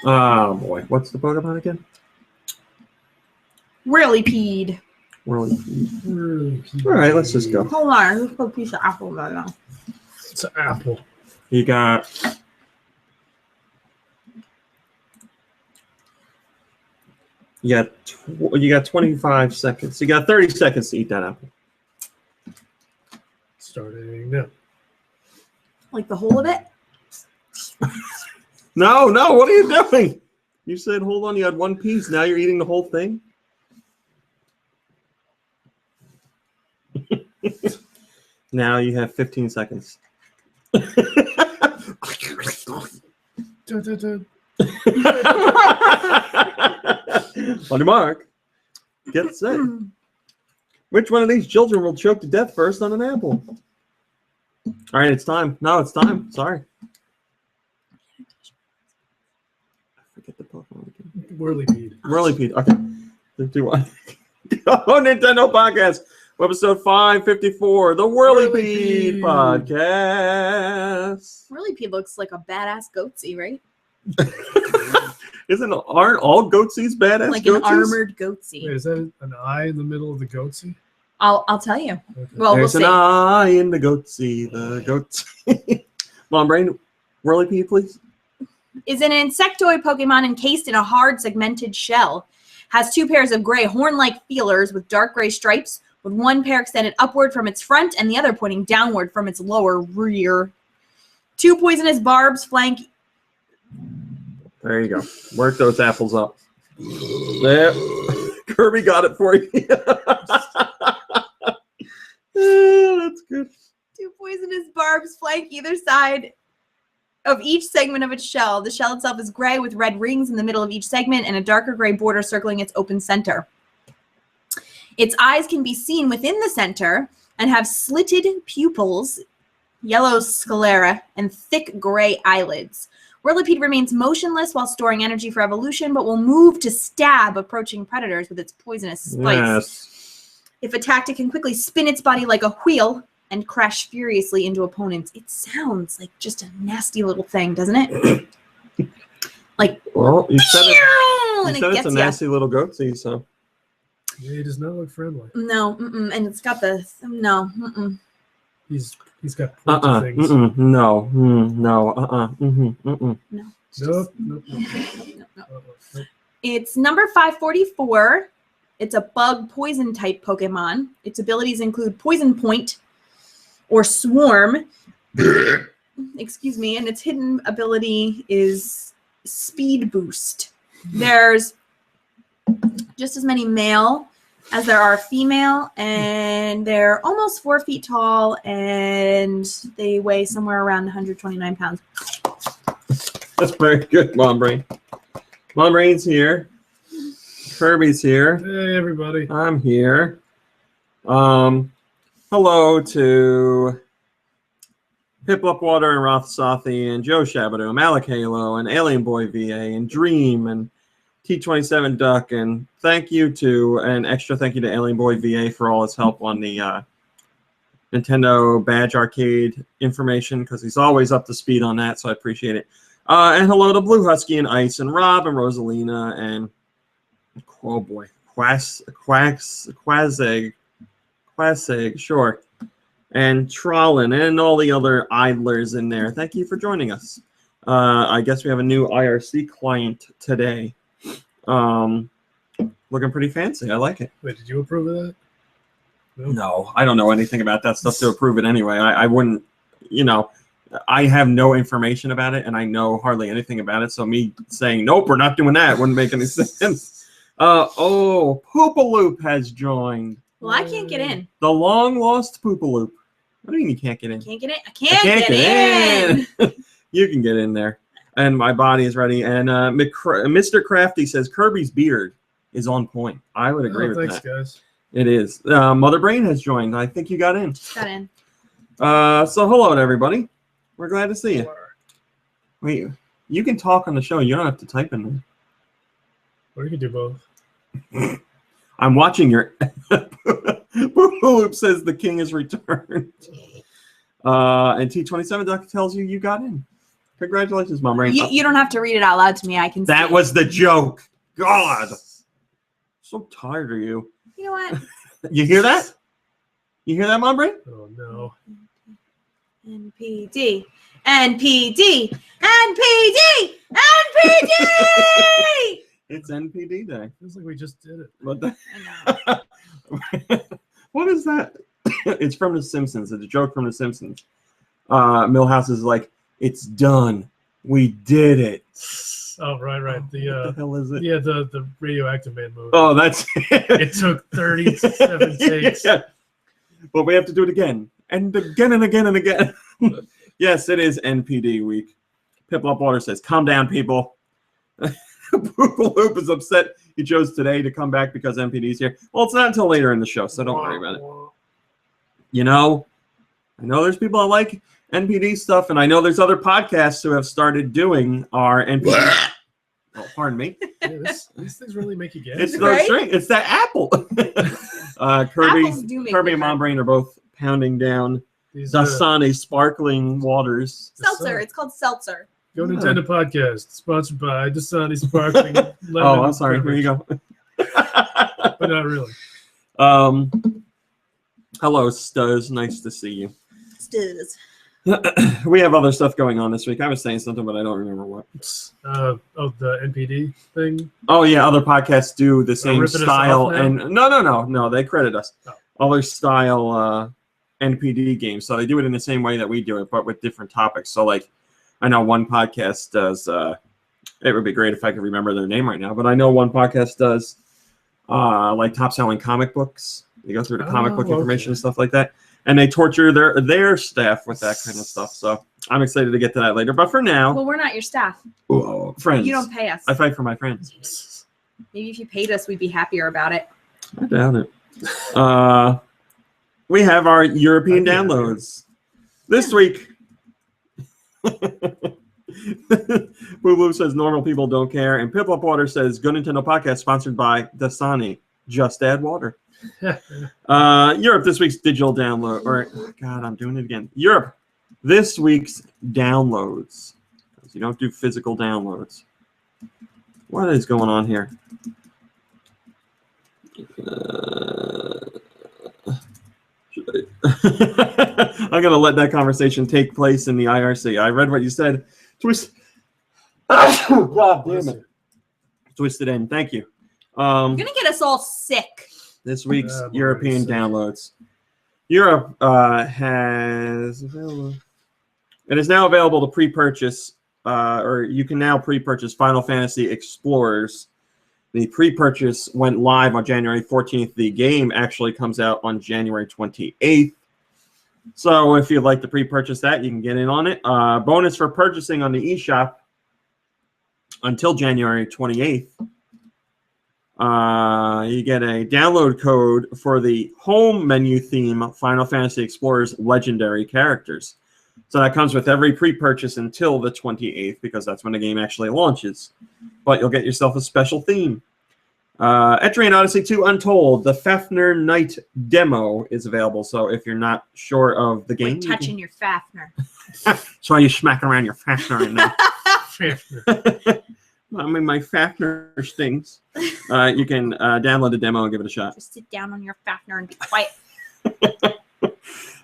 Oh boy, what's the Pokemon again? Whirlipede. Whirlipede. All right, let's just go. Hold on, let's put a piece of apple right now. It's an apple. You got. You got 25 seconds. You got 30 seconds to eat that apple. Starting now. Like the whole of it? No, what are you doing? You said hold on, you had one piece. Now you're eating the whole thing? Now you have 15 seconds. On your mark. Get set. Which one of these children will choke to death first on an apple? All right, it's time. No, it's time. Sorry. I forget the Pokemon again. Whirlipede. Okay. 3, 2, 1. Nintendo Podcast. Episode 554. The Whirlipede Podcast. Whirlipede looks like a badass goatsy, right? Aren't all goatsies badass? Like goatsies? an armored goatsy. Wait, is that an eye in the middle of the goatsy? I'll tell you. Okay. Well, There's we'll an see. eye in the goatsy. The goatsy. Come on, Brain. Whirlipede, please. Is an insectoid Pokemon encased in a hard segmented shell. Has 2 pairs of gray horn-like feelers with dark gray stripes, with one pair extended upward from its front and the other pointing downward from its lower rear. 2 poisonous barbs flank. There you go. Work those apples up. There. Kirby got it for you. That's good. 2 poisonous barbs flank either side of each segment of its shell. The shell itself is gray with red rings in the middle of each segment and a darker gray border circling its open center. Its eyes can be seen within the center and have slitted pupils, yellow sclera, and thick gray eyelids. Whirlipede remains motionless while storing energy for evolution, but will move to stab approaching predators with its poisonous spikes. Yes. If attacked, it can quickly spin its body like a wheel and crash furiously into opponents. It sounds like just a nasty little thing, doesn't it? Like, well, you said and it's a nasty little goatsy, so. Yeah, he does not look friendly. No, and it's got the no. He's got pointy things. No, no, No. Nope. No. It's number 544. It's a bug poison type Pokemon. Its abilities include Poison Point or Swarm. Excuse me. And its hidden ability is Speed Boost. There's just as many male as there are female, and they're almost 4 feet tall, and they weigh somewhere around 129 pounds. That's very good, Mom Brain. Mom Brain's here. Kirby's here. Hey, everybody. I'm here. Hello to Hip Upwater and Rothsothy and Joe Shabadoom, Alec Halo and Alien Boy VA and Dream and T27 Duck, and thank you to an extra thank you to Alien Boy VA for all his help on the Nintendo Badge Arcade information, because he's always up to speed on that, so I appreciate it. And hello to Blue Husky and Ice and Rob and Rosalina and oh boy, Quazeg, sure, and Trollin and all the other idlers in there. Thank you for joining us. I guess we have a new IRC client today. Looking pretty fancy. I like it. Wait, did you approve of that? No, I don't know anything about that stuff to approve it anyway. I wouldn't, I have no information about it, and I know hardly anything about it, so me saying, nope, we're not doing that wouldn't make any sense. Poopaloop has joined. Well, I can't get in. The long-lost Poopaloop. What do you mean you can't get in? Can't get in? I can't get in! You can get in there. And my body is ready. And Mr. Crafty says Kirby's beard is on point. I would agree with thanks, that. Guys. It is. Mother Brain has joined. I think you got in. Got in. So hello to everybody. We're glad to see you. Wait, you can talk on the show. You don't have to type in there. Or you can do both. I'm watching your... Poopaloop says the king is returned. And T27 Duck tells you got in. Congratulations, Mom Brain. You don't have to read it out loud to me. I can. That see. was the joke. God. So tired of you. You know what? You hear that? You hear that, Mom Brain? Oh no. NPD. NPD. NPD. NPD. It's NPD day. Feels like we just did it. What the? I know. What is that? It's from The Simpsons. It's a joke from The Simpsons. Milhouse is like, it's done. We did it. Oh, right. What the hell is it? Yeah, the radioactive man movie. Oh, that's It took 37 takes. Yeah. But we have to do it again. And again and again and again. Yes, it is NPD week. Piplup Water says, calm down, people. Loop is upset he chose today to come back because NPD's here. Well, it's not until later in the show, so don't worry about it. You know, I know there's people that like NPD stuff, and I know there's other podcasts who have started doing our NPD. Oh, pardon me. Yeah, these things really make you gag. It's Right? the string. It's that apple. Apples do make Kirby me and Mom hurt. Brain are both pounding down These Dasani sparkling waters. Seltzer. It's called seltzer. GoNintendo podcast sponsored by Dasani Sparkling Lemon. Oh, I'm sorry. Here you go. But not really. Hello, Stuz. Nice to see you. Stiz. We have other stuff going on this week. I was saying something, but I don't remember what. The NPD thing. Oh yeah, other podcasts do the same ripping us style, off now? and no, they credit us. Oh. Other style NPD games, so they do it in the same way that we do it, but with different topics. So like, I know one podcast does. It would be great if I could remember their name right now, but I know one podcast does like top selling comic books. They go through the comic book information and stuff like that, and they torture their staff with that kind of stuff. So I'm excited to get to that later. But for now, Well, we're not your staff. friends, You don't pay us. I fight for my friends. Maybe if you paid us, we'd be happier about it. I doubt it. We have our European downloads this week. Boo Boo says normal people don't care, and Piplup Water says GoNintendo podcast sponsored by Dasani. Just add water. Europe this week's digital download, or God, I'm doing it again. Europe this week's downloads. You don't do physical downloads. What is going on here? I'm gonna let that conversation take place in the IRC. I read what you said. Twist. God damn it. Twisted end. Thank you. You're gonna get us all sick. This week's I'm European already sick. downloads. Europe has it is now available to pre-purchase, or you can now pre-purchase Final Fantasy Explorers. The pre-purchase went live on January 14th. The game actually comes out on January 28th. So if you'd like to pre-purchase that, you can get in on it. Bonus for purchasing on the eShop until January 28th. You get a download code for the home menu theme Final Fantasy Explorers Legendary Characters. So that comes with every pre-purchase until the 28th, because that's when the game actually launches. But you'll get yourself a special theme. Etrian Odyssey 2 Untold, the Fafnir Knight demo is available. So if you're not sure of the game, Like touching your Fafnir. so you smacking around your Fafnir in there. I mean, my Fafnir stings. You can download the demo and give it a shot. Just sit down on your Fafnir and be quiet.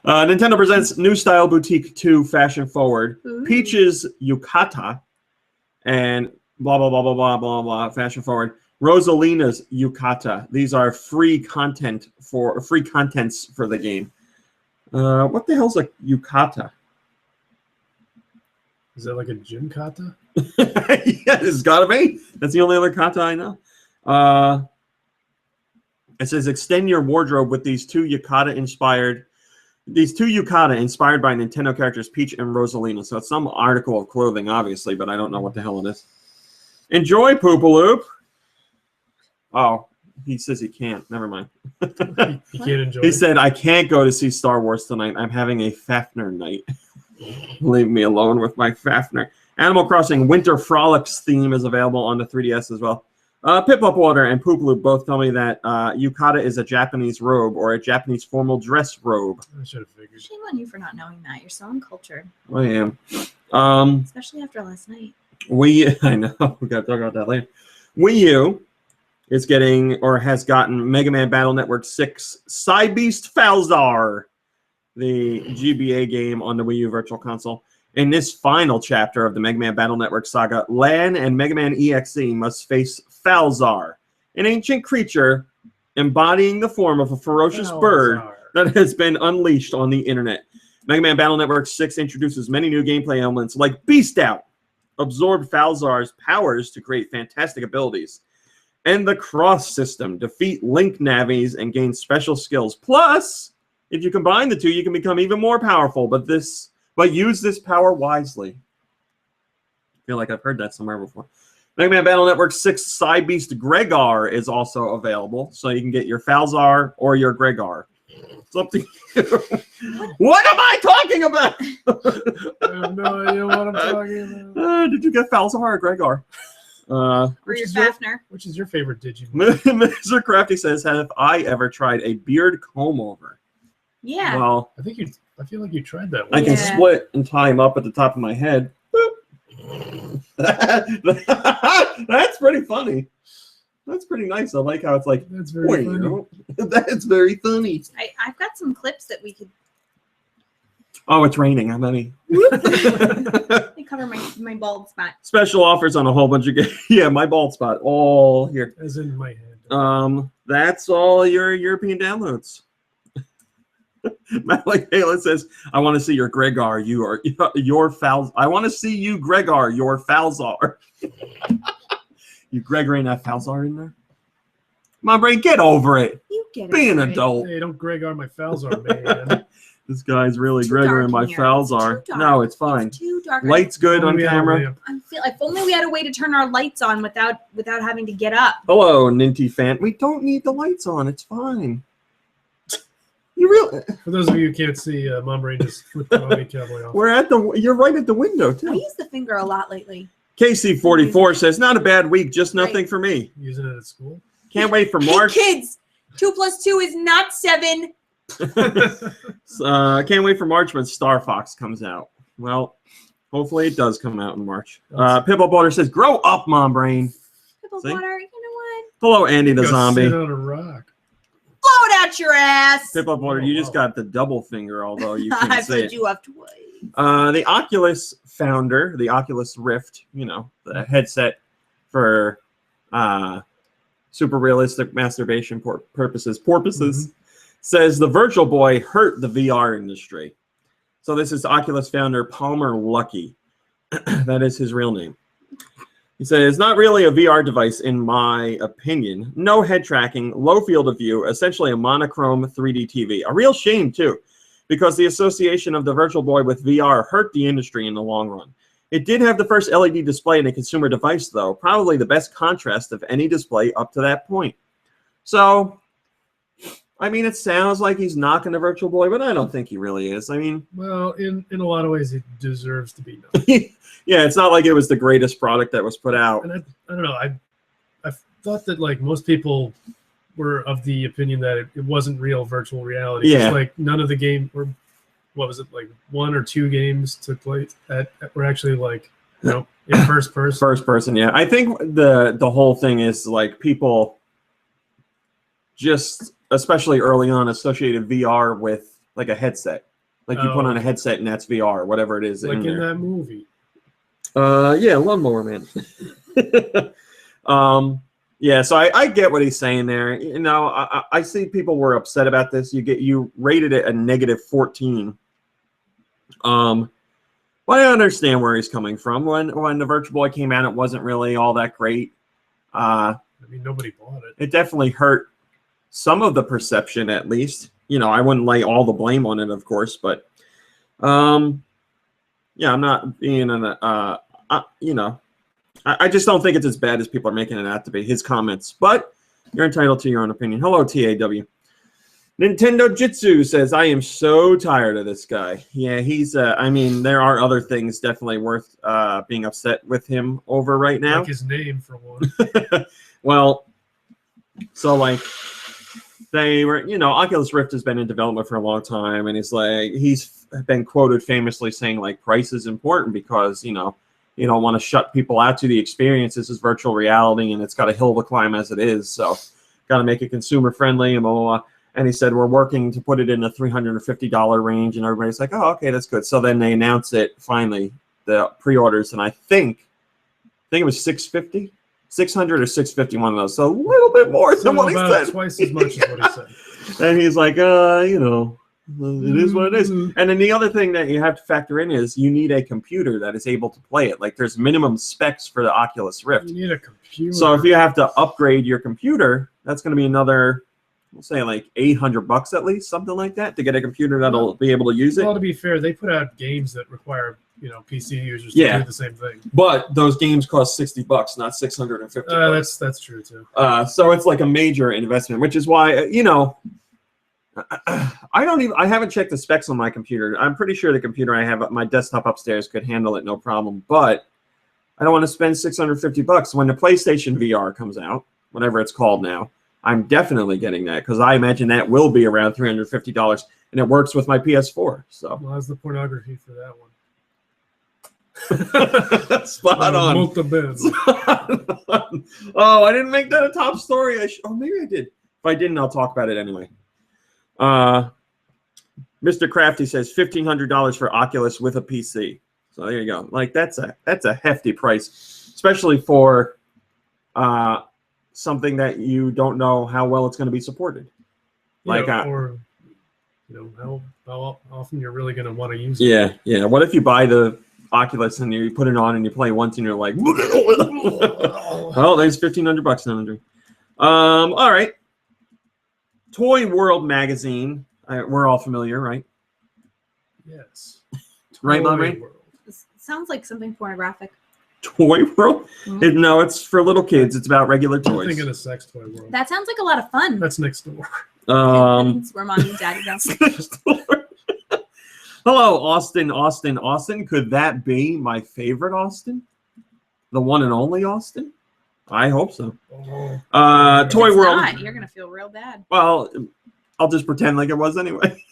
Nintendo presents New Style Boutique 2 Fashion Forward, Ooh. Peach's Yukata, and blah, blah, blah, blah, blah, blah, blah, Fashion Forward, Rosalina's Yukata. These are free contents for the game. What the hell's a Yukata? Is that like a gym kata? Yeah, it's gotta be. That's the only other kata I know. It says extend your wardrobe with these two yukata inspired by Nintendo characters Peach and Rosalina. So it's some article of clothing, obviously, but I don't know what the hell it is. Enjoy, Poopaloop. Oh, he says he can't. Never mind. You can't enjoy He it. said, I can't go to see Star Wars tonight. I'm having a Fafnir night. Leave me alone with my Fafnir. Animal Crossing Winter Frolics theme is available on the 3DS as well. Pip Up Water and Poop Loop both tell me that yukata is a Japanese robe or a Japanese formal dress robe. I should have figured. Shame on you for not knowing that. You're so uncultured. I am. Especially after last night. I know. We got to talk about that later. Wii U is getting or has gotten Mega Man Battle Network 6 Psybeast Falzar, the GBA game on the Wii U Virtual Console. In this final chapter of the Mega Man Battle Network saga, Lan and Mega Man EXE must face Falzar, an ancient creature embodying the form of a ferocious bird that has been unleashed on the internet. Mega Man Battle Network 6 introduces many new gameplay elements like Beast Out, absorb Falzar's powers to create fantastic abilities, and the Cross system, defeat Link Navis and gain special skills. Plus, if you combine the two, you can become even more powerful, but use this power wisely. I feel like I've heard that somewhere before. Mega Man Battle Network 6 Psybeast Gregar is also available, so you can get your Falzar or your Gregar. It's up to you. What am I talking about? I have no idea what I'm talking about. Did you get Falzar or Gregar? Or your Fafner. Which is your favorite Digimon? Mr. Crafty says, have I ever tried a beard comb over? Yeah. Well, I feel like you tried that one. I can split and tie him up at the top of my head. That's pretty funny. That's pretty nice. I like how it's like, that's very funny. That's very funny. I've got some clips that we could. Oh, it's raining. How many? They cover my bald spot. Special offers on a whole bunch of games. Yeah, my bald spot. All here. As in my head. That's all your European downloads. Malik Halen says, I want to see your Gregar. You are your Fal. I want to see you, Gregar, your Falzar. You Gregory and that Falzar in there? My brain, get over it. You get Be an it. adult. Hey, don't Gregar my Falzar, man. This guy's really Gregory and my Falzar. No, it's fine. It's too dark. Light's good on camera. If only we had a way to turn our lights on without having to get up. Hello, Ninty fan. We don't need the lights on. It's fine. You really? For those of you who can't see, Mom Brain just flipped the audio cowboy off. You're right at the window too. I use the finger a lot lately. KC44 says, not a bad week, just nothing for me. Using it at school? Can't wait for March. Hey, kids, 2 + 2 is not 7. Can't wait for March when Star Fox comes out. Well, hopefully it does come out in March. Pibble Butter says, grow up, Mom Brain. Pibble Butter, you know what? Hello, Andy the Zombie. Sit on a rock. Blow it out your ass. Pibble Butter, you just got the double finger, although you can't I say put it. you up twice. The Oculus founder, the Oculus Rift, the headset for super realistic masturbation purposes, says the Virtual Boy hurt the VR industry. So this is Oculus founder Palmer Luckey. That is his real name. He said, it's not really a VR device, in my opinion. No head tracking, low field of view, essentially a monochrome 3D TV. A real shame, too, because the association of the Virtual Boy with VR hurt the industry in the long run. It did have the first LED display in a consumer device, though, probably the best contrast of any display up to that point. So, I mean, it sounds like he's knocking the Virtual Boy, but I don't think he really is. I mean... Well, in a lot of ways, it deserves to be knocked. Yeah, it's not like it was the greatest product that was put out. And I don't know. I thought that, like, most people were of the opinion that it wasn't real virtual reality. Yeah. It's like none of the game, or what was it, like 1 or 2 games took place that were actually like, in first person. First person, yeah. I think the whole thing is like people just, especially early on, associated VR with like a headset. Like you put on a headset and that's VR, whatever it is. Like in that movie. Yeah, Lawnmower Man. Yeah, so I get what he's saying there. I see people were upset about this. You rated it a -14. But I understand where he's coming from. When the Virtual Boy came out, it wasn't really all that great. I mean, nobody bought it. It definitely hurt some of the perception, at least. I wouldn't lay all the blame on it, of course, but yeah, I'm not being I just don't think it's as bad as people are making it out to be, his comments. But you're entitled to your own opinion. Hello, TAW. Nintendo Jitsu says, I am so tired of this guy. Yeah, he's, I mean, there are other things definitely worth being upset with him over right now. Like his name, for one. Well, so like they were, Oculus Rift has been in development for a long time, and he's been quoted famously saying like price is important because you don't want to shut people out to the experience. This is virtual reality, and it's got a hill to climb as it is. So, got to make it consumer friendly and blah, blah, blah. And he said we're working to put it in the $350 range, and everybody's like, oh, okay, that's good. So then they announced it finally, the pre-orders, and I think it was $650 or $650, one of those. So a little bit more than what he said. Twice as much as what he said. And he's like, it is what it is. And then the other thing that you have to factor in is you need a computer that is able to play it. Like there's minimum specs for the Oculus Rift. You need a computer. So if you have to upgrade your computer, that's going to be another, we'll say like $800 at least, something like that, to get a computer that'll be able to use it. Well, to be fair, they put out games that require PC users to do the same thing. But those games cost $60, not $650. That's true too. So it's like a major investment, which is why I haven't checked the specs on my computer. I'm pretty sure the computer I have, my desktop upstairs, could handle it no problem. But I don't want to spend $650 when the PlayStation VR comes out, whatever it's called now. I'm definitely getting that because I imagine that will be around $350, and it works with my PS4. So well, how's the pornography for that one? Spot on. Oh, I didn't make that a top story. Maybe I did. If I didn't, I'll talk about it anyway. Mr. Crafty says $1,500 for Oculus with a PC. So there you go. Like that's a hefty price, especially for something that you don't know how well it's going to be supported. Or how often you're really going to want to use it. Yeah. What if you buy the Oculus and you put it on and you play once and you're like, oh, there's $1,500 down the drain. All right. Toy World magazine. We're all familiar, right? Yes. Right, Mom? Right? This sounds like something pornographic. Toy World? Mm-hmm. No, it's for little kids. It's about regular toys. I'm thinking of Sex Toy World. That sounds like a lot of fun. That's next door. It's where mommy and daddy go. Hello, Austin. Could that be my favorite Austin? The one and only Austin? I hope so. Toy World. Not, you're gonna feel real bad. Well, I'll just pretend like it was anyway.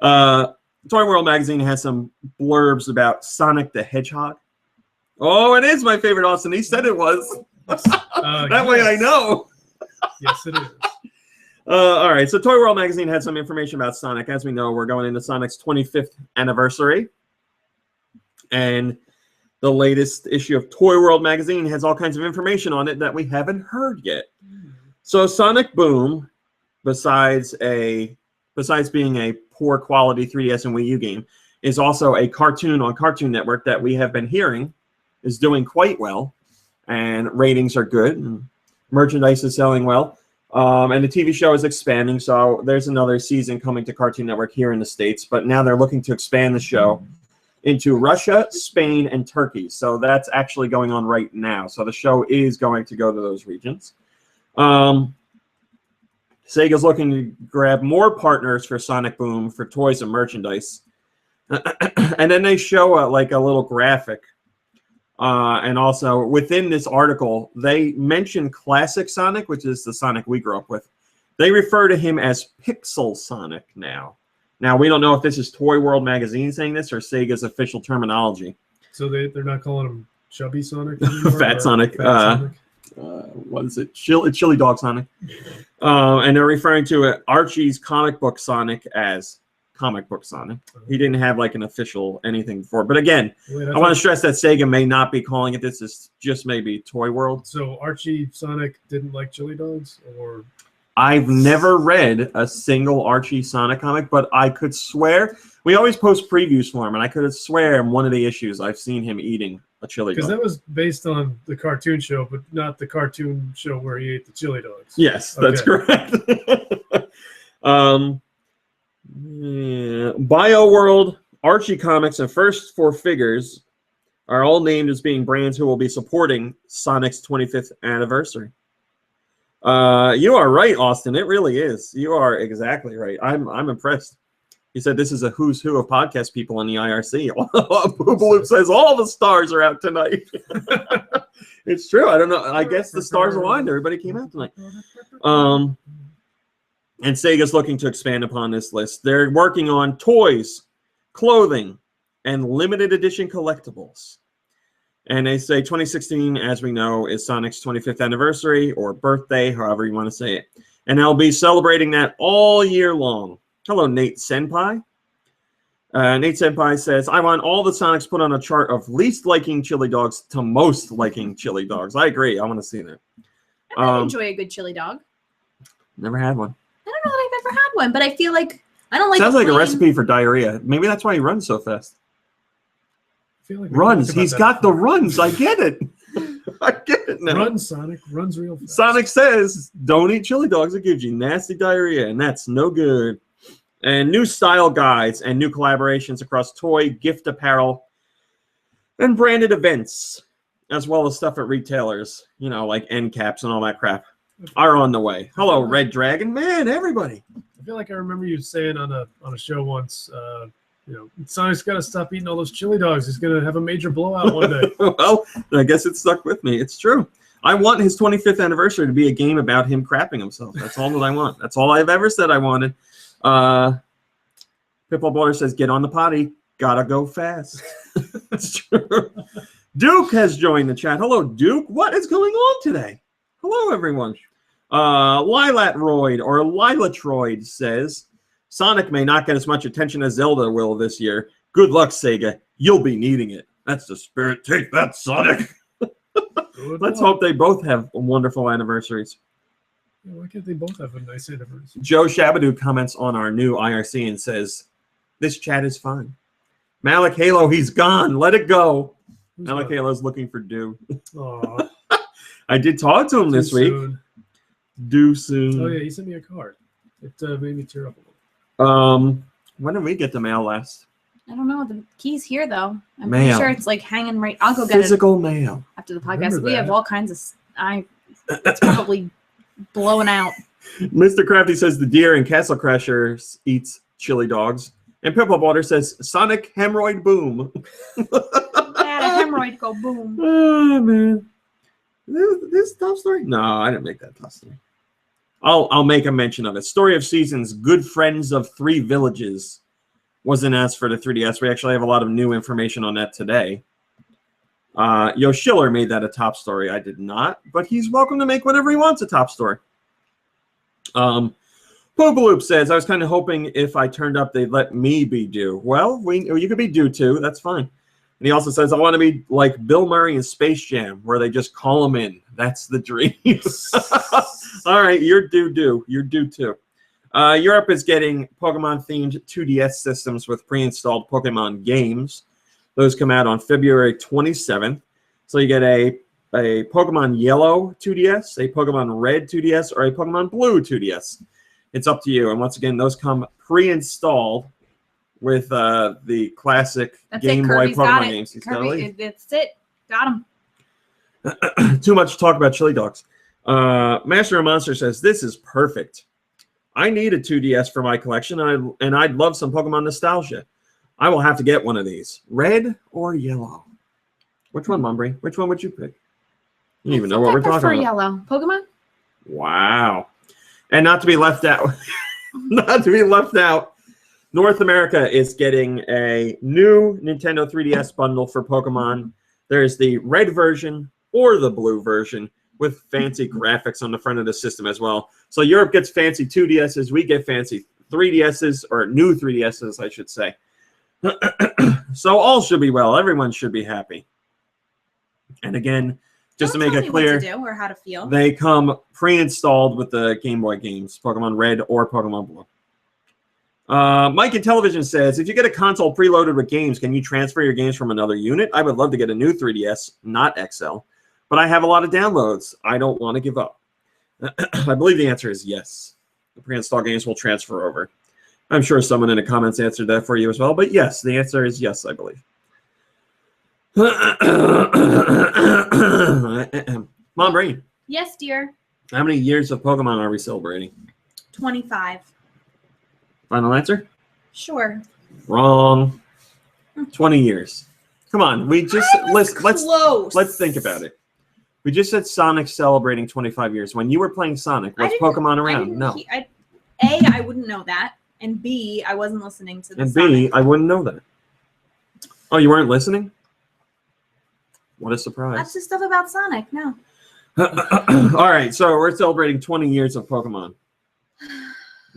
Toy World magazine has some blurbs about Sonic the Hedgehog. Oh, it is my favorite Austin. He said it was. That way I know. Yes, it is. All right, so Toy World magazine had some information about Sonic. As we know, we're going into Sonic's 25th anniversary. And the latest issue of Toy World magazine has all kinds of information on it that we haven't heard yet. So Sonic Boom, besides being a poor quality 3DS and Wii U game, is also a cartoon on Cartoon Network that we have been hearing is doing quite well. And ratings are good. And merchandise is selling well. And the TV show is expanding, so there's another season coming to Cartoon Network here in the States. But now they're looking to expand the show into Russia, Spain, and Turkey. So that's actually going on right now. So the show is going to go to those regions. Sega's looking to grab more partners for Sonic Boom for toys and merchandise. And then they show a little graphic. And also within this article, they mention Classic Sonic, which is the Sonic we grew up with. They refer to him as Pixel Sonic now. Now, we don't know if this is Toy World magazine saying this or Sega's official terminology. So they're not calling him Chubby Sonic anymore? Fat Sonic. Sonic? What is it? Chili Dog Sonic. And they're referring to Archie's comic book Sonic as Comic Book Sonic. He didn't have an official anything before. But again, I want to stress that Sega may not be calling it this. It's just maybe Toy World. So Archie Sonic didn't like chili dogs? Or I've never read a single Archie Sonic comic, but I could swear we always post previews for him, and I could swear in one of the issues I've seen him eating a chili dog. Because that was based on the cartoon show, but not the cartoon show where he ate the chili dogs. Yes, that's correct. BioWorld, Archie Comics, and First Four Figures are all named as being brands who will be supporting Sonic's 25th anniversary. You are right, Austin. It really is. You are exactly right. I'm impressed. He said this is a who's who of podcast people in the IRC. Boobaloop says all the stars are out tonight. It's true. I don't know. I guess the stars aligned. Everybody came out tonight. And Sega's looking to expand upon this list. They're working on toys, clothing, and limited edition collectibles. And they say 2016, as we know, is Sonic's 25th anniversary or birthday, however you want to say it. And they'll be celebrating that all year long. Hello, Nate Senpai. Nate Senpai says, I want all the Sonics put on a chart of least liking chili dogs to most liking chili dogs. I agree. I want to see that. I really enjoy a good chili dog. Never had one. I don't know that I've ever had one, but I feel like I don't like. Sounds like a recipe for diarrhea. Maybe that's why he runs so fast. I feel like Runs. He's got the runs. I get it. I get it now. Run, Sonic. Runs real fast. Sonic says, don't eat chili dogs. It gives you nasty diarrhea, and that's no good. And new style guides and new collaborations across toy, gift apparel, and branded events, as well as stuff at retailers, you know, like end caps and all that crap, are on the way. Hello, Red Dragon. Man, everybody. I feel like I remember you saying on a show once, you know, Sonic's got to stop eating all those chili dogs. He's going to have a major blowout one day. Well, I guess it stuck with me. It's true. I want his 25th anniversary to be a game about him crapping himself. That's all that I want. That's all I've ever said I wanted. Pitbull Baller says, get on the potty. Gotta go fast. That's true. Duke has joined the chat. Hello, Duke. What is going on today? Hello, everyone. Lilatroid or Lilatroid says, Sonic may not get as much attention as Zelda will this year. Good luck, Sega. You'll be needing it. That's the spirit. Take that, Sonic. Let's hope they both have wonderful anniversaries. Yeah, why can't they both have a nice anniversary? Joe Shabadoo comments on our new IRC and says, this chat is fine. Malik Halo, he's gone. Let it go. Who's Malik gone? Halo's looking for Dew. Aw, I did talk to him this too week. soon. Dew soon. Oh, yeah, he sent me a card. It made me tear up a little. When did we get the mail last? I don't know. The key's here though. I'm Mail. pretty sure it's like hanging right. I'll go get Physical mail. it after the Remember podcast. We have that. all kinds of. It's probably blowing out. Mr. Crafty says the deer in Castle Crashers eats chili dogs. And Pimple Water says Sonic hemorrhoid boom. I had a hemorrhoid go boom. Oh man. This tough story? No, I didn't make that tough story. I'll make a mention of it. Story of Seasons, Good Friends of Three Villages was announced for the 3DS. We actually have a lot of new information on that today. Yo Schiller made that a top story. I did not, but he's welcome to make whatever he wants a top story. Poopaloop says, I was kind of hoping if I turned up, they'd let me be Dew. Well, you could be Dew too. That's fine. And he also says, I want to be like Bill Murray in Space Jam, where they just call him in. That's the dream. All right, you're Dew. You're Dew too. Europe is getting Pokemon-themed 2DS systems with pre-installed Pokemon games. Those come out on February 27th. So you get a Pokemon Yellow 2DS, a Pokemon Red 2DS, or a Pokemon Blue 2DS. It's up to you. And once again, those come pre-installed with the classic Game Boy Pokemon games. He's got to leave. That's it. Got him. Too much to talk about chili dogs. Master of Monster says, this is perfect. I need a 2DS for my collection, and I'd love some Pokemon nostalgia. I will have to get one of these. Red or yellow? Which one, Mumbry? Which one would you pick? You don't even know what we're talking about. Yellow. Pokemon? Wow. And not to be left out, North America is getting a new Nintendo 3DS bundle for Pokemon. There's the red version or the blue version with fancy graphics on the front of the system as well. So Europe gets fancy 2DSs, we get fancy 3DSs, or new 3DSs, I should say. So all should be well. Everyone should be happy. And again, just to make it clear, what to do or how to feel. They come pre-installed with the Game Boy games, Pokemon Red or Pokemon Blue. Mike in Television says, if you get a console preloaded with games, can you transfer your games from another unit? I would love to get a new 3DS, not XL, but I have a lot of downloads. I don't want to give up. I believe the answer is yes. The pre-installed games will transfer over. I'm sure someone in the comments answered that for you as well, but yes, the answer is yes, I believe. Mom Brain. Yes, dear. How many years of Pokemon are we celebrating? 25. Final answer? Sure. Wrong. 20 years. Come on, let's close. think about it. We just said Sonic celebrating 25 years. When you were playing Sonic, was Pokemon around? No. I wouldn't know that. And B, I wasn't listening to the And Sonic. B, I wouldn't know that. Oh, you weren't listening? What a surprise. That's just stuff about Sonic. No. All right, so we're celebrating 20 years of Pokemon.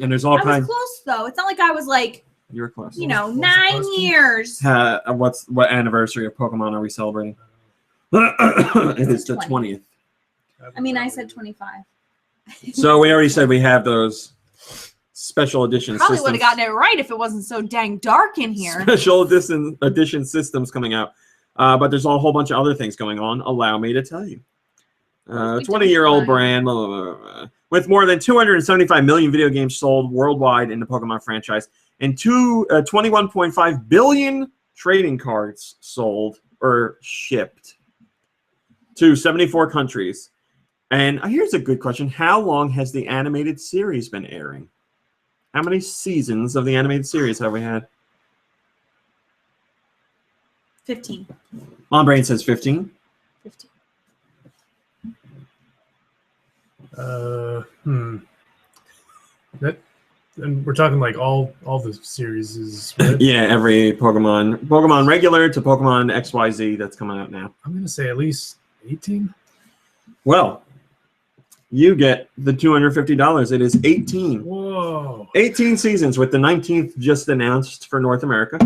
And there's all I kinds. was close, though. It's not like I was like, You were close. 9 years. What anniversary of Pokemon are we celebrating? It is the 20th. I mean, I said 25. So we already said we have those special edition Probably systems. would have gotten it right if it wasn't so dang dark in here. Special edition systems coming out. But there's a whole bunch of other things going on. Allow me to tell you. 20-year-old brand, blah, blah, blah, blah. With more than 275 million video games sold worldwide in the Pokemon franchise and 21.5 billion trading cards sold or shipped to 74 countries. And here's a good question. How long has the animated series been airing? How many seasons of the animated series have we had? 15. Brain says 15. 15. And we're talking like all the series is right? Yeah, every Pokemon regular to Pokemon XYZ that's coming out now. I'm gonna say at least 18. Well, you get the $250. It is 18. Whoa. 18 seasons with the 19th just announced for North America.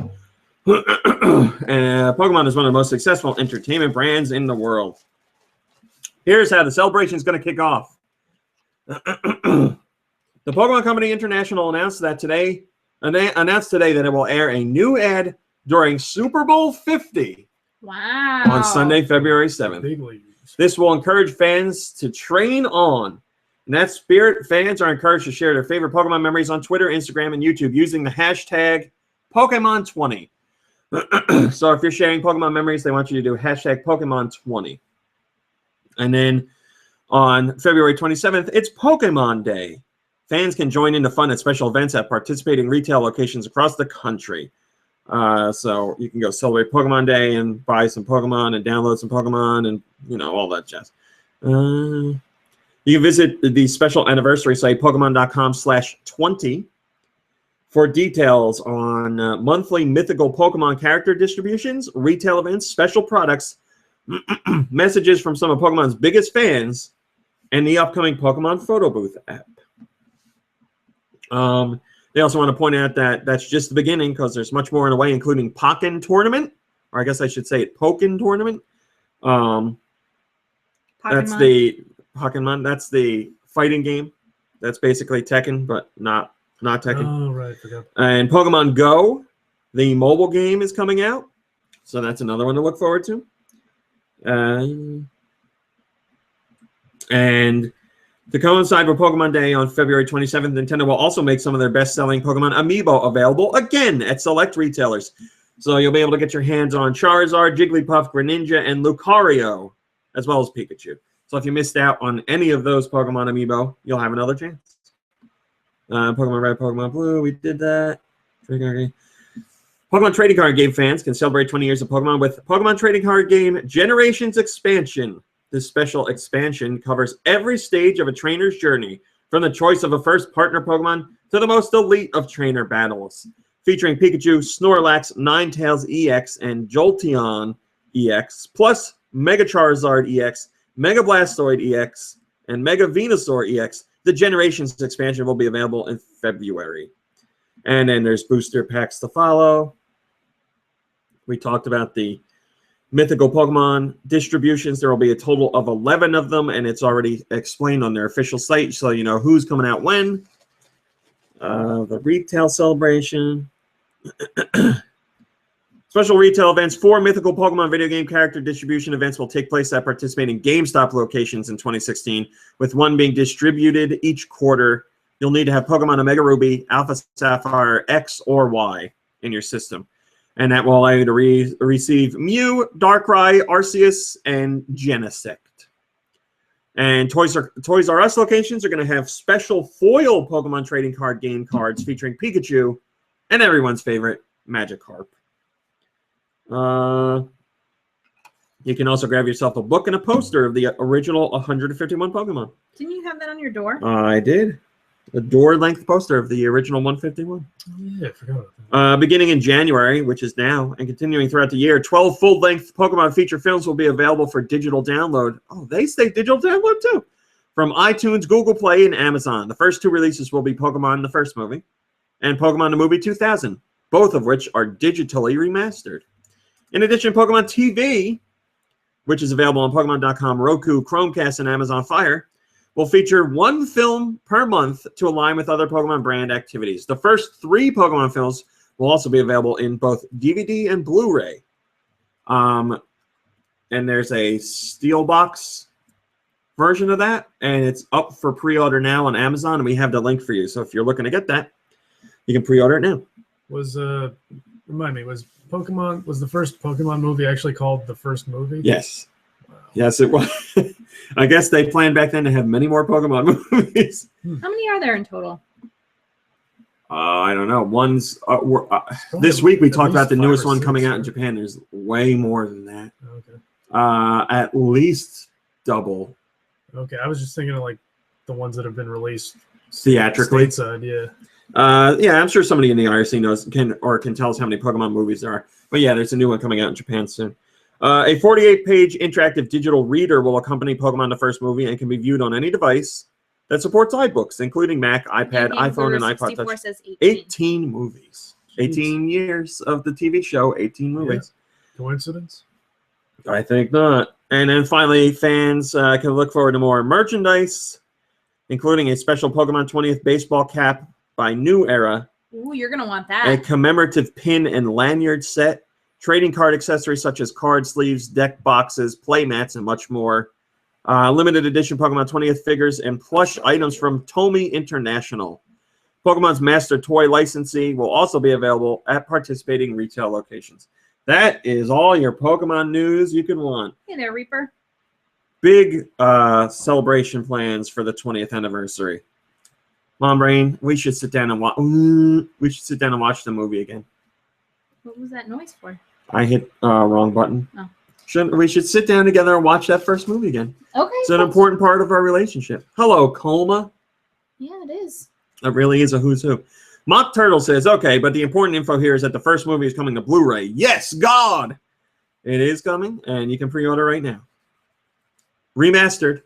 Pokemon is one of the most successful entertainment brands in the world. Here's how the celebration is going to kick off. The Pokemon Company International announced today that it will air a new ad during Super Bowl 50 Wow. on Sunday, February 7th. Big leagues. This will encourage fans to train on. In that spirit, fans are encouraged to share their favorite Pokemon memories on Twitter, Instagram, and YouTube using the hashtag Pokemon20. So if you're sharing Pokemon memories, they want you to do hashtag Pokemon20. And then on February 27th, it's Pokemon Day. Fans can join in the fun at special events at participating retail locations across the country. So you can go celebrate Pokemon Day and buy some Pokemon and download some Pokemon and, all that jazz. You can visit the special anniversary site, Pokemon.com/20, for details on monthly mythical Pokemon character distributions, retail events, special products, messages from some of Pokemon's biggest fans, and the upcoming Pokemon Photo Booth app. They also want to point out that that's just the beginning because there's much more in the way, including Pokken Tournament, or I guess I should say Pokken Tournament. That's the Pokemon. That's the fighting game. That's basically Tekken, but not Tekken. Oh, right. Forgot. And Pokemon Go, the mobile game, is coming out. So that's another one to look forward to. And to coincide with Pokemon Day on February 27th, Nintendo will also make some of their best-selling Pokemon amiibo available again at select retailers. So you'll be able to get your hands on Charizard, Jigglypuff, Greninja, and Lucario, as well as Pikachu. So if you missed out on any of those Pokemon amiibo, you'll have another chance. Pokemon Red, Pokemon Blue, we did that. Pokemon Trading Card Game fans can celebrate 20 years of Pokemon with Pokemon Trading Card Game Generations Expansion. This special expansion covers every stage of a trainer's journey, from the choice of a first partner Pokemon to the most elite of trainer battles. Featuring Pikachu, Snorlax, Ninetales EX, and Jolteon EX, plus Mega Charizard EX, Mega Blastoise EX, and Mega Venusaur EX. The Generations expansion will be available in February. And then there's booster packs to follow. We talked about the mythical Pokemon distributions. There will be a total of 11 of them, and it's already explained on their official site, so you know who's coming out when. The retail celebration. Special retail events. 4 mythical Pokemon video game character distribution events will take place at participating GameStop locations in 2016, with one being distributed each quarter. You'll need to have Pokemon Omega Ruby, Alpha Sapphire X or Y in your system. And that will allow you to receive Mew, Darkrai, Arceus, and Genesect. And Toys R Us locations are going to have special foil Pokemon trading card game cards featuring Pikachu and everyone's favorite, Magikarp. You can also grab yourself a book and a poster of the original 151 Pokemon. Didn't you have that on your door? I did. A door-length poster of the original 151. Yeah, I forgot about that. Beginning in January, which is now, and continuing throughout the year, 12 full-length Pokemon feature films will be available for digital download. Oh, they say digital download too. From iTunes, Google Play, and Amazon. The first two releases will be Pokemon the first movie and Pokemon the Movie 2000, both of which are digitally remastered. In addition, Pokemon TV, which is available on Pokemon.com, Roku, Chromecast, and Amazon Fire, will feature one film per month to align with other Pokemon brand activities. The first 3 Pokemon films will also be available in both DVD and Blu-ray. And there's a Steelbox version of that, and it's up for pre-order now on Amazon, and we have the link for you. So if you're looking to get that, you can pre-order it now. Remind me, was the first Pokemon movie actually called the first movie? Yes. Wow. Yes, it was. I guess they planned back then to have many more Pokemon movies. How many are there in total? I don't know. This week we talked about the newest one coming out in Japan. There's way more than that. Okay. At least double. Okay, I was just thinking of like the ones that have been released theatrically. Stateside, yeah. Yeah, I'm sure somebody in the IRC can tell us how many Pokemon movies there are. But yeah, there's a new one coming out in Japan soon. A 48-page interactive digital reader will accompany Pokemon the first movie and can be viewed on any device that supports iBooks, including Mac, iPad, iPhone, and iPod Touch. Says 18 movies. 18 years of the TV show, 18 movies. Yeah. Coincidence? I think not. And then finally, fans can look forward to more merchandise, including a special Pokemon 20th baseball cap by New Era. Ooh, you're going to want A that. commemorative pin and lanyard set, trading card accessories such as card sleeves, deck boxes, play mats, and much more. Limited edition Pokemon 20th figures and plush items from Tomy International. Pokemon's master toy licensee will also be available at participating retail locations. That is all your Pokemon news you can want. Hey there, Reaper. Big celebration plans for the 20th anniversary. Mom Brain, we should sit down and watch. We should sit down and watch the movie again. What was that noise for? I hit wrong button. Oh. We should sit down together and watch that first movie again. Okay. It's an important part of our relationship. Hello, Colma. Yeah, it is. It really is a who's who. Mock Turtle says, okay, but the important info here is that the first movie is coming to Blu-ray. Yes, God! It is coming, and you can pre-order right now. Remastered.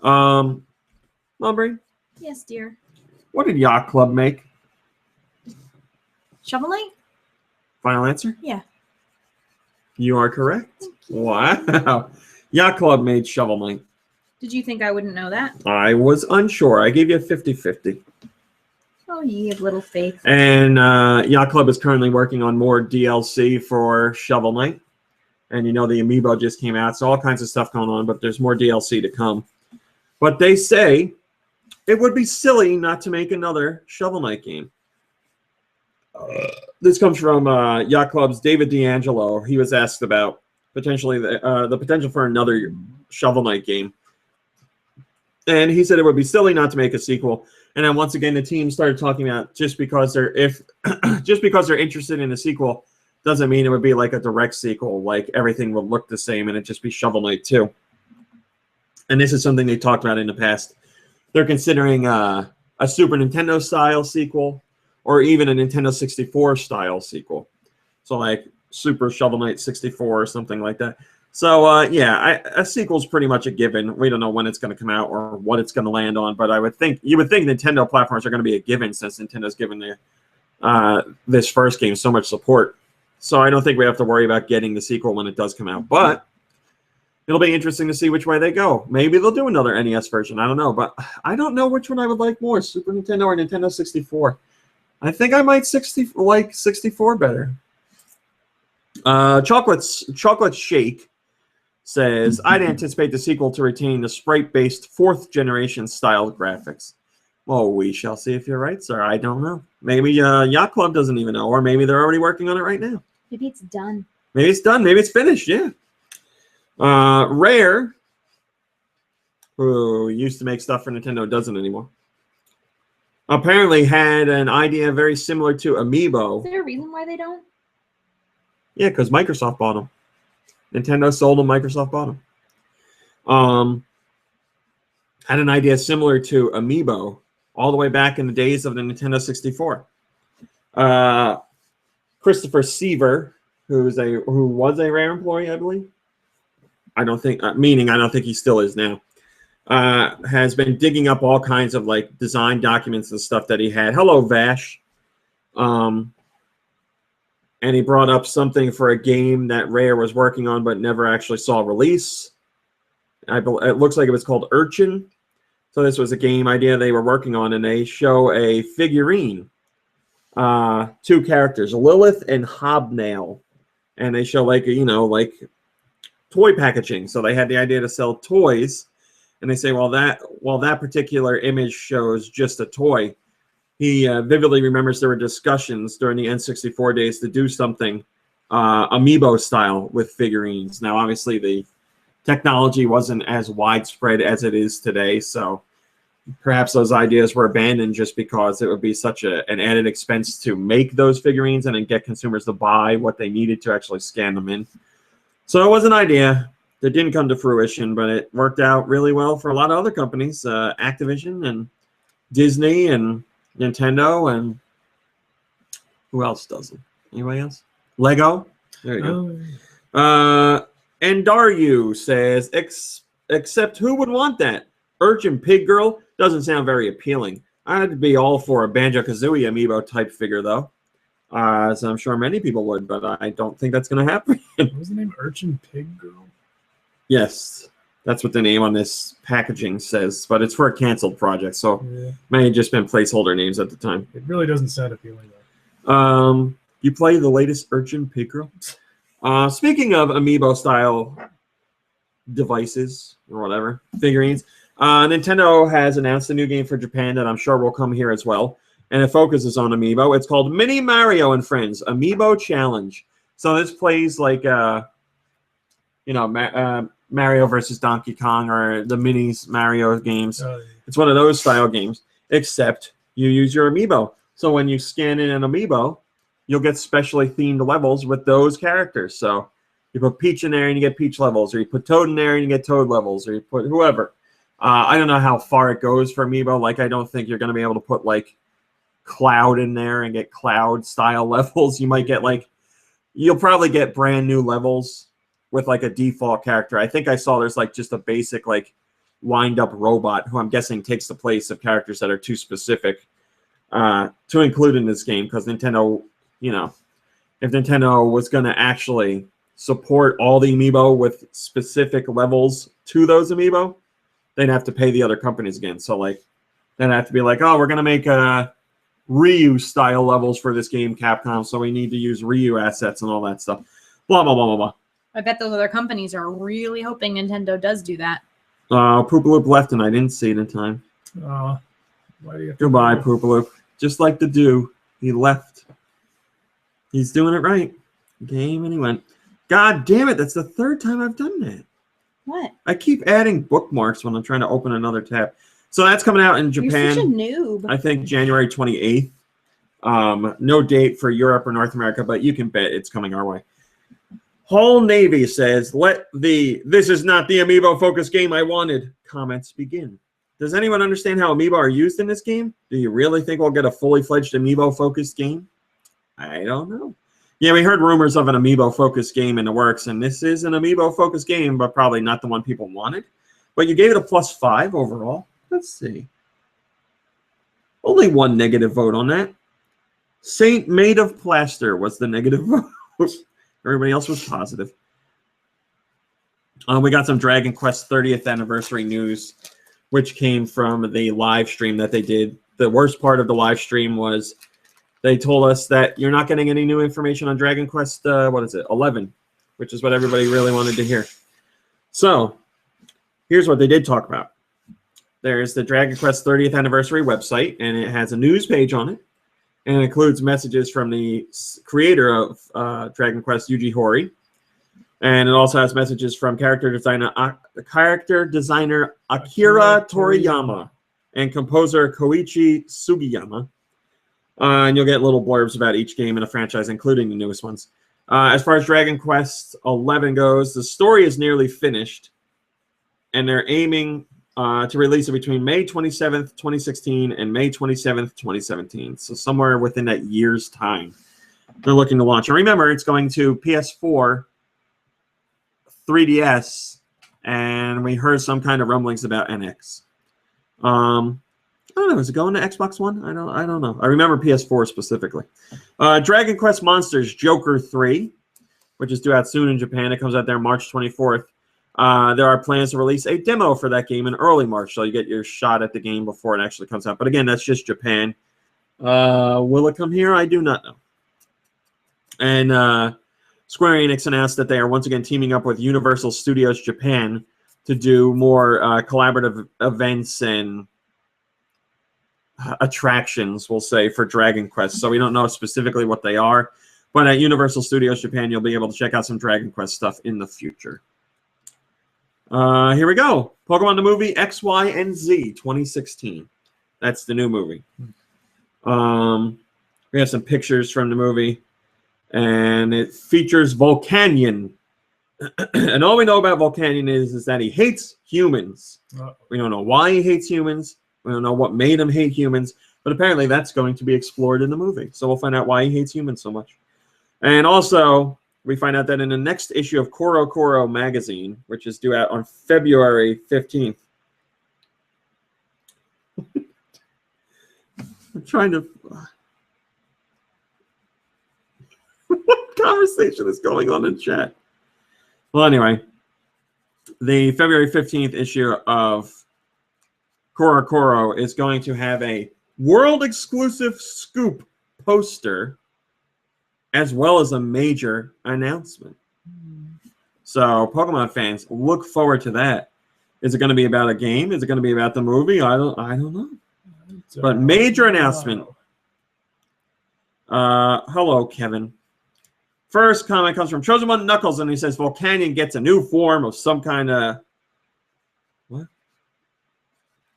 Mom Brain? Yes, dear. What did Yacht Club make? Shovel Knight? Final answer? Yeah. You are correct. Wow. Yacht Club made Shovel Knight. Did you think I wouldn't know that? I was unsure. I gave you a 50-50. Oh, ye have little faith. And Yacht Club is currently working on more DLC for Shovel Knight. And you know the amiibo just came out, so all kinds of stuff going on, but there's more DLC to come. But they say it would be silly not to make another Shovel Knight game. This comes from Yacht Club's David D'Angelo. He was asked about potentially the potential for another Shovel Knight game. And he said it would be silly not to make a sequel. And then once again, the team started talking about just because they're interested in a sequel doesn't mean it would be like a direct sequel, like everything would look the same and it'd just be Shovel Knight 2. And this is something they talked about in the past. They're considering a Super Nintendo style sequel or even a Nintendo 64 style sequel. So like Super Shovel Knight 64 or something like that. So yeah, a sequel's pretty much a given. We don't know when it's going to come out or what it's going to land on, but you would think Nintendo platforms are going to be a given since Nintendo's given this first game so much support. So I don't think we have to worry about getting the sequel when it does come out. But it'll be interesting to see which way they go. Maybe they'll do another NES version. I don't know. But I don't know which one I would like more, Super Nintendo or Nintendo 64. I think I might like 64 better. Chocolate Shake says, I'd anticipate the sequel to retain the sprite-based 4th generation style graphics. Well, we shall see if you're right, sir. I don't know. Maybe Yacht Club doesn't even know, or maybe they're already working on it right now. Maybe it's done. Maybe it's done. Maybe it's finished, yeah. Rare, who used to make stuff for Nintendo, doesn't anymore, apparently had an idea very similar to Amiibo. Is there a reason why they don't? Yeah, because Microsoft bought them. Nintendo sold them, Microsoft bought them. Had an idea similar to Amiibo all the way back in the days of the Nintendo 64. Christopher Seaver, who was a Rare employee, I believe. I don't think he still is now. Has been digging up all kinds of like design documents and stuff that he had. Hello, Vash. And he brought up something for a game that Rare was working on but never actually saw release. It looks like it was called Urchin. So this was a game idea they were working on, and they show a figurine. 2 characters, Lilith and Hobnail. And they show like toy packaging. So they had the idea to sell toys. And they say, well, that particular image shows just a toy. He vividly remembers there were discussions during the N64 days to do something amiibo style with figurines. Now, obviously, the technology wasn't as widespread as it is today, so perhaps those ideas were abandoned just because it would be such an added expense to make those figurines and then get consumers to buy what they needed to actually scan them in. So it was an idea that didn't come to fruition, but it worked out really well for a lot of other companies, Activision and Disney and Nintendo, and who else doesn't? Anybody else? Lego? There you go. And Daryu says, except who would want that? Urchin Pig Girl doesn't sound very appealing. I'd be all for a Banjo-Kazooie amiibo type figure, though. So I'm sure many people would, but I don't think that's going to happen. What was the name? Urchin Pig Girl? Yes, that's what the name on this packaging says, but it's for a canceled project, so may have just been placeholder names at the time. It really doesn't sound appealing, though. You play the latest Urchin Pig Girl? Speaking of amiibo-style devices, or whatever, figurines, Nintendo has announced a new game for Japan that I'm sure will come here as well, and it focuses on amiibo. It's called Mini Mario and Friends Amiibo Challenge. So this plays like, Mario versus Donkey Kong or the Minis Mario games. Oh, yeah. It's one of those style games, except you use your amiibo. So when you scan in an amiibo, you'll get specially themed levels with those characters. So you put Peach in there and you get Peach levels, or you put Toad in there and you get Toad levels, or you put whoever. I don't know how far it goes for amiibo. Like, I don't think you're going to be able to put like Cloud in there and get Cloud style levels. You might get you'll probably get brand new levels with like a default character. I think I saw there's like just a basic like wind up robot who I'm guessing takes the place of characters that are too specific to include in this game, because Nintendo, if Nintendo was going to actually support all the amiibo with specific levels to those amiibo, they'd have to pay the other companies again. So like, they'd have to be like, oh, we're going to make Ryu style levels for this game, Capcom, so we need to use Ryu assets and all that stuff. Blah, blah, blah, blah, blah. I bet those other companies are really hoping Nintendo does do that. Poopaloop left and I didn't see it in time. Why do you Goodbye, Poopaloop. Just like the do, he left. He's doing it right. Game and he went. God damn it, that's the 3rd time I've done that. What? I keep adding bookmarks when I'm trying to open another tab. So that's coming out in Japan. You're such a noob. I think January 28th. No date for Europe or North America, but you can bet it's coming our way. Whole Navy says, this is not the amiibo focused game I wanted comments begin. Does anyone understand how amiibo are used in this game? Do you really think we'll get a fully fledged amiibo focused game? I don't know. Yeah, we heard rumors of an amiibo focused game in the works, and this is an amiibo focused game, but probably not the one people wanted. But you gave it a +5 overall. Let's see. Only one negative vote on that. Saint Made of Plaster was the negative vote. Everybody else was positive. We got some Dragon Quest 30th anniversary news, which came from the live stream that they did. The worst part of the live stream was they told us that you're not getting any new information on Dragon Quest, 11, which is what everybody really wanted to hear. So here's what they did talk about. There's the Dragon Quest 30th anniversary website, and it has a news page on it. And it includes messages from the creator of Dragon Quest, Yuji Horii. And it also has messages from character designer Akira Toriyama and composer Koichi Sugiyama. And you'll get little blurbs about each game in the franchise, including the newest ones. As far as Dragon Quest 11 goes, the story is nearly finished, and they're aiming to release it between May 27th, 2016 and May 27th, 2017. So somewhere within that year's time, they're looking to launch. And remember, it's going to PS4, 3DS, and we heard some kind of rumblings about NX. I don't know. Is it going to Xbox One? I don't know. I remember PS4 specifically. Dragon Quest Monsters Joker 3, which is due out soon in Japan. It comes out there March 24th. There are plans to release a demo for that game in early March, so you get your shot at the game before it actually comes out. But again, that's just Japan. Will it come here? I do not know. And Square Enix announced that they are once again teaming up with Universal Studios Japan to do more collaborative events and attractions, we'll say, for Dragon Quest. So we don't know specifically what they are, but at Universal Studios Japan, you'll be able to check out some Dragon Quest stuff in the future. Here we go. Pokemon the movie X, Y, and Z 2016. That's the new movie. We have some pictures from the movie, and it features Volcanion. And all we know about Volcanion is that he hates humans. We don't know why he hates humans. We don't know what made him hate humans, but apparently that's going to be explored in the movie. So we'll find out why he hates humans so much. And also, we find out that in the next issue of Koro Koro magazine, which is due out on February 15th. I'm trying to... What conversation is going on in chat? Well, anyway, the February 15th issue of Koro Koro is going to have a world-exclusive scoop poster as well as a major announcement. So, Pokemon fans, look forward to that. Is it going to be about a game? Is it going to be about the movie? I don't know. But major announcement. Hello, Kevin. First comment comes from Chosen One Knuckles, and he says Volcanion gets a new form of some kind of what?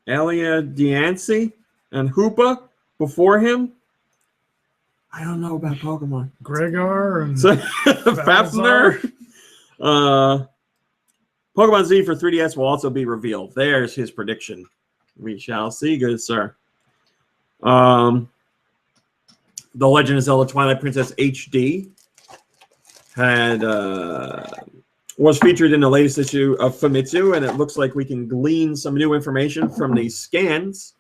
Elia Diancie and Hoopa before him. I don't know about Pokemon. Gregor and Fafner. Pokemon Z for 3DS will also be revealed. There's his prediction. We shall see, good sir. The Legend of Zelda Twilight Princess HD was featured in the latest issue of Famitsu, and it looks like we can glean some new information from these scans.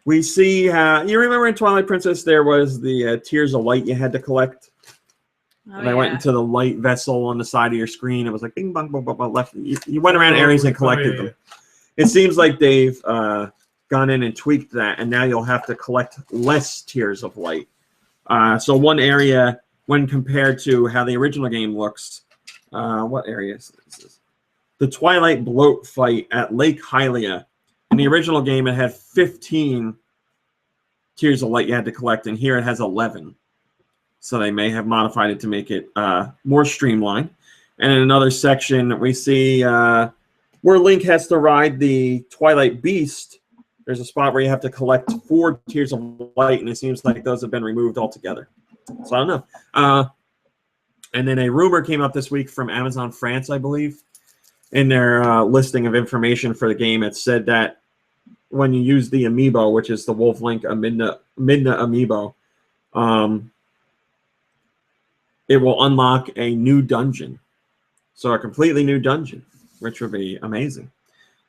We see you remember in Twilight Princess there was the Tears of Light you had to collect. And I went into the light vessel on the side of your screen. It was like bing bong bong bong, bong left. You went around areas and collected them. It seems like they've gone in and tweaked that, and now you'll have to collect less Tears of Light. So one area, when compared to how the original game looks, what area is this? The Twilight Bloat fight at Lake Hylia. In the original game, it had 15 Tears of Light you had to collect, and here it has 11. So they may have modified it to make it more streamlined. And in another section, we see where Link has to ride the Twilight Beast. There's a spot where you have to collect 4 Tears of Light, and it seems like those have been removed altogether. So I don't know. And then a rumor came up this week from Amazon France, I believe. In their listing of information for the game, it said that when you use the amiibo, which is the Wolf Link Midna amiibo, it will unlock a new dungeon. So a completely new dungeon, which would be amazing.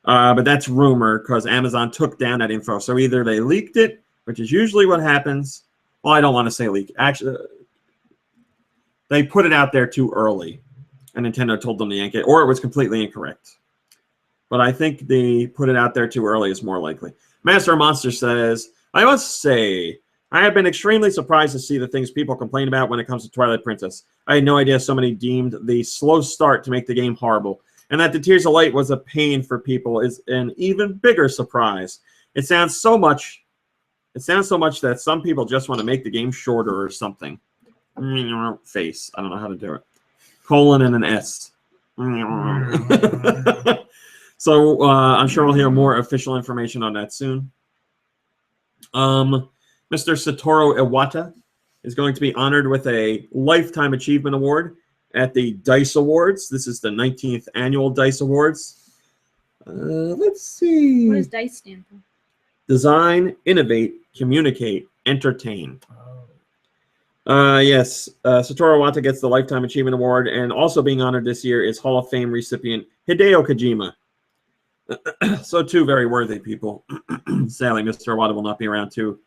But that's rumor because Amazon took down that info. So either they leaked it, which is usually what happens. Well, I don't want to say leak. Actually, they put it out there too early, and Nintendo told them to yank it, or it was completely incorrect. But I think they put it out there too early is more likely. Master of Monster says, I must say, I have been extremely surprised to see the things people complain about when it comes to Twilight Princess. I had no idea so many deemed the slow start to make the game horrible. And that the Tears of Light was a pain for people is an even bigger surprise. It sounds so much that some people just want to make the game shorter or something. Face. I don't know how to do it. Colon and an S. So I'm sure we'll hear more official information on that soon. Mr. Satoru Iwata is going to be honored with a Lifetime Achievement Award at the DICE Awards. This is the 19th annual DICE Awards. Let's see. What does DICE stand for? Design, Innovate, Communicate, Entertain. Yes, Satoru Iwata gets the Lifetime Achievement Award, and also being honored this year is Hall of Fame recipient Hideo Kojima. So two very worthy people. Sadly, Mr. Iwata will not be around to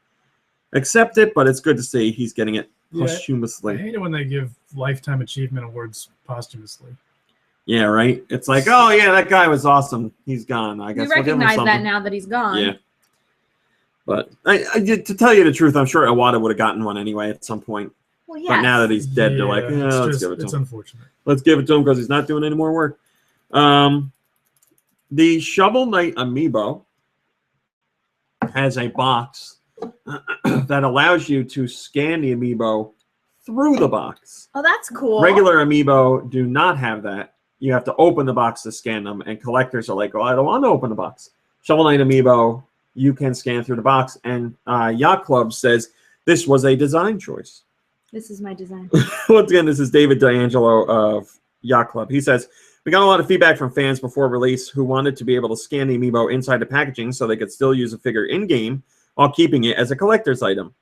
accept it, but it's good to see he's getting it posthumously. I hate it when they give Lifetime Achievement Awards posthumously. Yeah, right? It's like, oh, yeah, that guy was awesome. He's gone. I guess we recognize that now that he's gone. Yeah. But to tell you the truth, I'm sure Iwata would have gotten one anyway at some point. Well, yeah. But now that he's dead, they're like, let's give it to him. It's unfortunate. Let's give it to him because he's not doing any more work. The Shovel Knight amiibo has a box that allows you to scan the amiibo through the box. Oh, that's cool. Regular amiibo do not have that. You have to open the box to scan them, and collectors are like, oh, I don't want to open the box. Shovel Knight amiibo, you can scan through the box, and Yacht Club says this was a design choice. This is my design. Once again, this is David D'Angelo of Yacht Club. He says, we got a lot of feedback from fans before release who wanted to be able to scan the amiibo inside the packaging so they could still use a figure in-game while keeping it as a collector's item.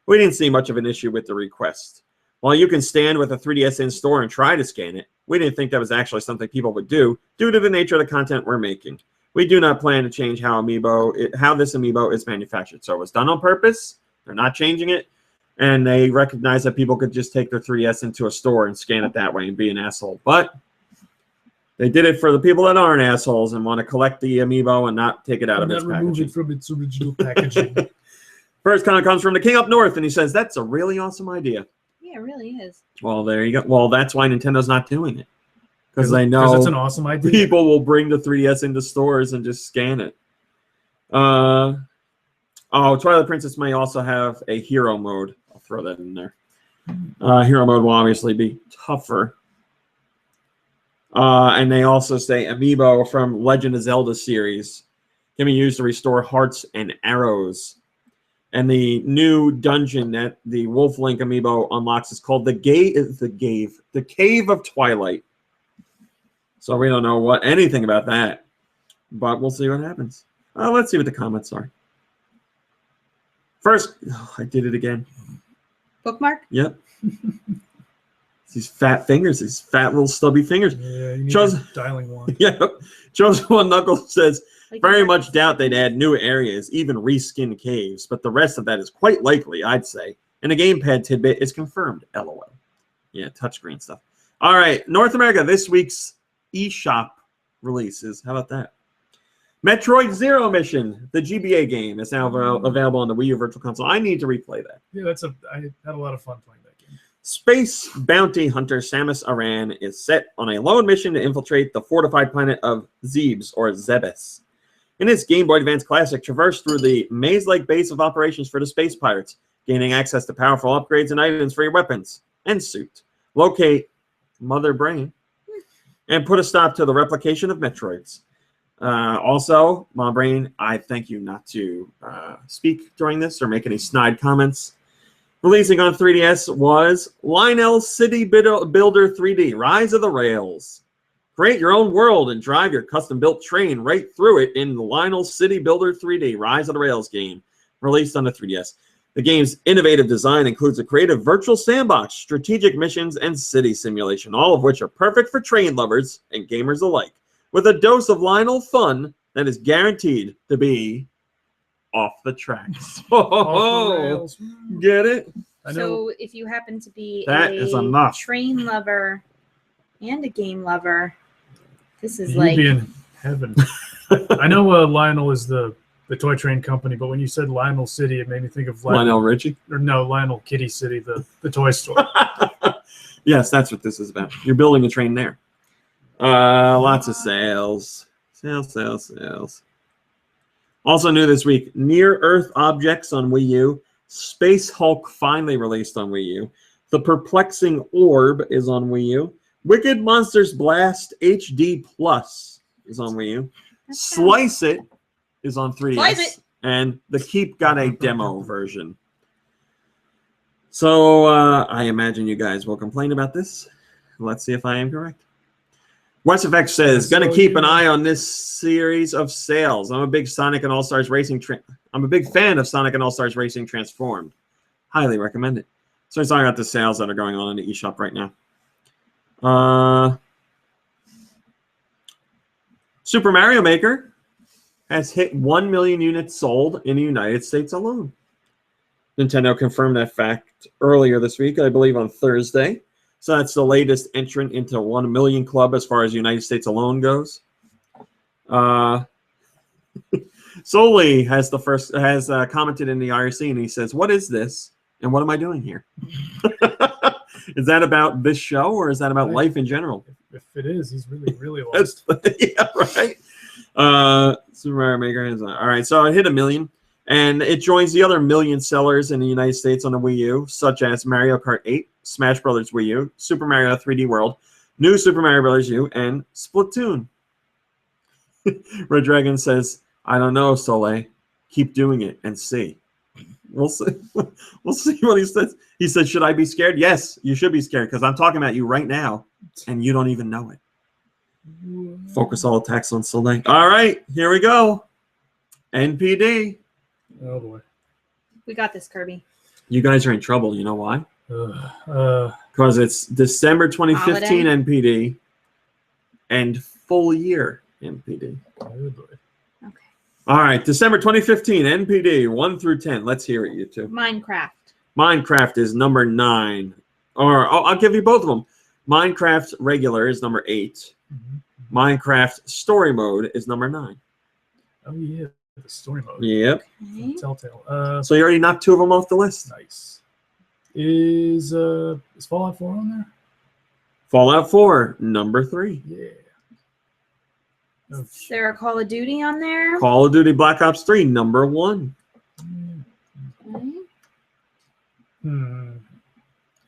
We didn't see much of an issue with the request. While you can stand with a 3DS in store and try to scan it, we didn't think that was actually something people would do due to the nature of the content we're making. We do not plan to change how this amiibo is manufactured. So it was done on purpose. They're not changing it. And they recognize that people could just take their 3DS into a store and scan it that way and be an asshole. But they did it for the people that aren't assholes and want to collect the amiibo and not take it out of its packaging. Remove it from its original packaging. First comment comes from the King Up North, and he says, that's a really awesome idea. Yeah, it really is. Well, there you go. Well, that's why Nintendo's not doing it. Because they know it's an awesome idea. People will bring the 3DS into stores and just scan it. Twilight Princess may also have a hero mode. I'll throw that in there. Hero mode will obviously be tougher. And they also say amiibo from Legend of Zelda series can be used to restore hearts and arrows. And the new dungeon that the Wolf Link amiibo unlocks is called the Cave of Twilight. So we don't know anything about that, but we'll see what happens. Let's see what the comments are. First, I did it again. Bookmark? Yep. These fat fingers, these fat little stubby fingers. Yeah, you need a dialing wand. Yeah. Chosen One Knuckles says, very much doubt they'd add new areas, even reskin caves, but the rest of that is quite likely, I'd say. And a gamepad tidbit is confirmed, LOL. Yeah, touchscreen stuff. All right, North America, this week's eShop releases. How about that? Metroid Zero Mission, the GBA game, is now available on the Wii U Virtual Console. I need to replay that. Yeah, I had a lot of fun playing that game. Space bounty hunter Samus Aran is set on a lone mission to infiltrate the fortified planet of Zebes, or Zebes. In its Game Boy Advance Classic, traverse through the maze-like base of operations for the space pirates, gaining access to powerful upgrades and items for your weapons and suit. Locate Mother Brain and put a stop to the replication of Metroids. Also, Mom Brain, I thank you not to speak during this or make any snide comments. Releasing on 3DS was Lionel City Builder 3D, Rise of the Rails. Create your own world and drive your custom-built train right through it in the Lionel City Builder 3D, Rise of the Rails game, released on the 3DS. The game's innovative design includes a creative virtual sandbox, strategic missions, and city simulation, all of which are perfect for train lovers and gamers alike, with a dose of Lionel fun that is guaranteed to be off the tracks. Oh, get it? So if you happen to be is a enough. train lover and a game lover, this is You'd be in heaven. I know Lionel is the toy train company, but when you said Lionel City, it made me think of Lionel Richie? Or no, Lionel Kitty City, the toy store. Yes, that's what this is about. You're building a train there. Lots of sales. Sales. Also new this week, Near Earth Objects on Wii U. Space Hulk finally released on Wii U. The Perplexing Orb is on Wii U. Wicked Monsters Blast HD Plus is on Wii U. Slice It is on 3DS. Slice It! And The Keep got a demo version. So I imagine you guys will complain about this. Let's see if I am correct. WestFX says, "Gonna keep an eye on this series of sales. I'm a big Sonic and All-Stars Racing. I'm a big fan of Sonic and All-Stars Racing Transformed. Highly recommend it." So he's talking about the sales that are going on in the eShop right now. Super Mario Maker has hit 1 million units sold in the United States alone. Nintendo confirmed that fact earlier this week, I believe on Thursday. So that's the latest entrant into 1 million club as far as the United States alone goes. Soli has commented in the IRC, and he says, "What is this, and what am I doing here?" Is that about this show, or is that about life in general? If it is, he's really lost. Yeah, right. Super Mario Maker is all right. So it hit 1 million, and it joins the other 1 million sellers in the United States on the Wii U, such as Mario Kart 8, Smash Brothers Wii U, Super Mario 3D World, New Super Mario Brothers U, and Splatoon. Red Dragon says, "I don't know, Soleil. Keep doing it and see." We'll see. We'll see what he says. He said, "Should I be scared?" Yes, you should be scared because I'm talking about you right now, and you don't even know it. Focus all attacks on Soleil. All right, here we go. NPD. Oh boy. We got this, Kirby. You guys are in trouble. You know why? Uh, Because it's December 2015 Holiday? NPD and full year NPD. oh boy. Okay. All right, December 2015 NPD 1 through 10. Let's hear it, you two. Minecraft. Minecraft is number 9. Or I'll give you both of them. Minecraft regular is number 8. Mm-hmm. Minecraft story mode is number 9. Oh yeah, the story mode. Yep. Okay. Telltale. So you already knocked 2 of them off the list. Nice. Is Fallout 4 on there? Fallout 4, number 3. Yeah. Is Okay. there a Call of Duty on there? Call of Duty Black Ops 3, number 1. Okay.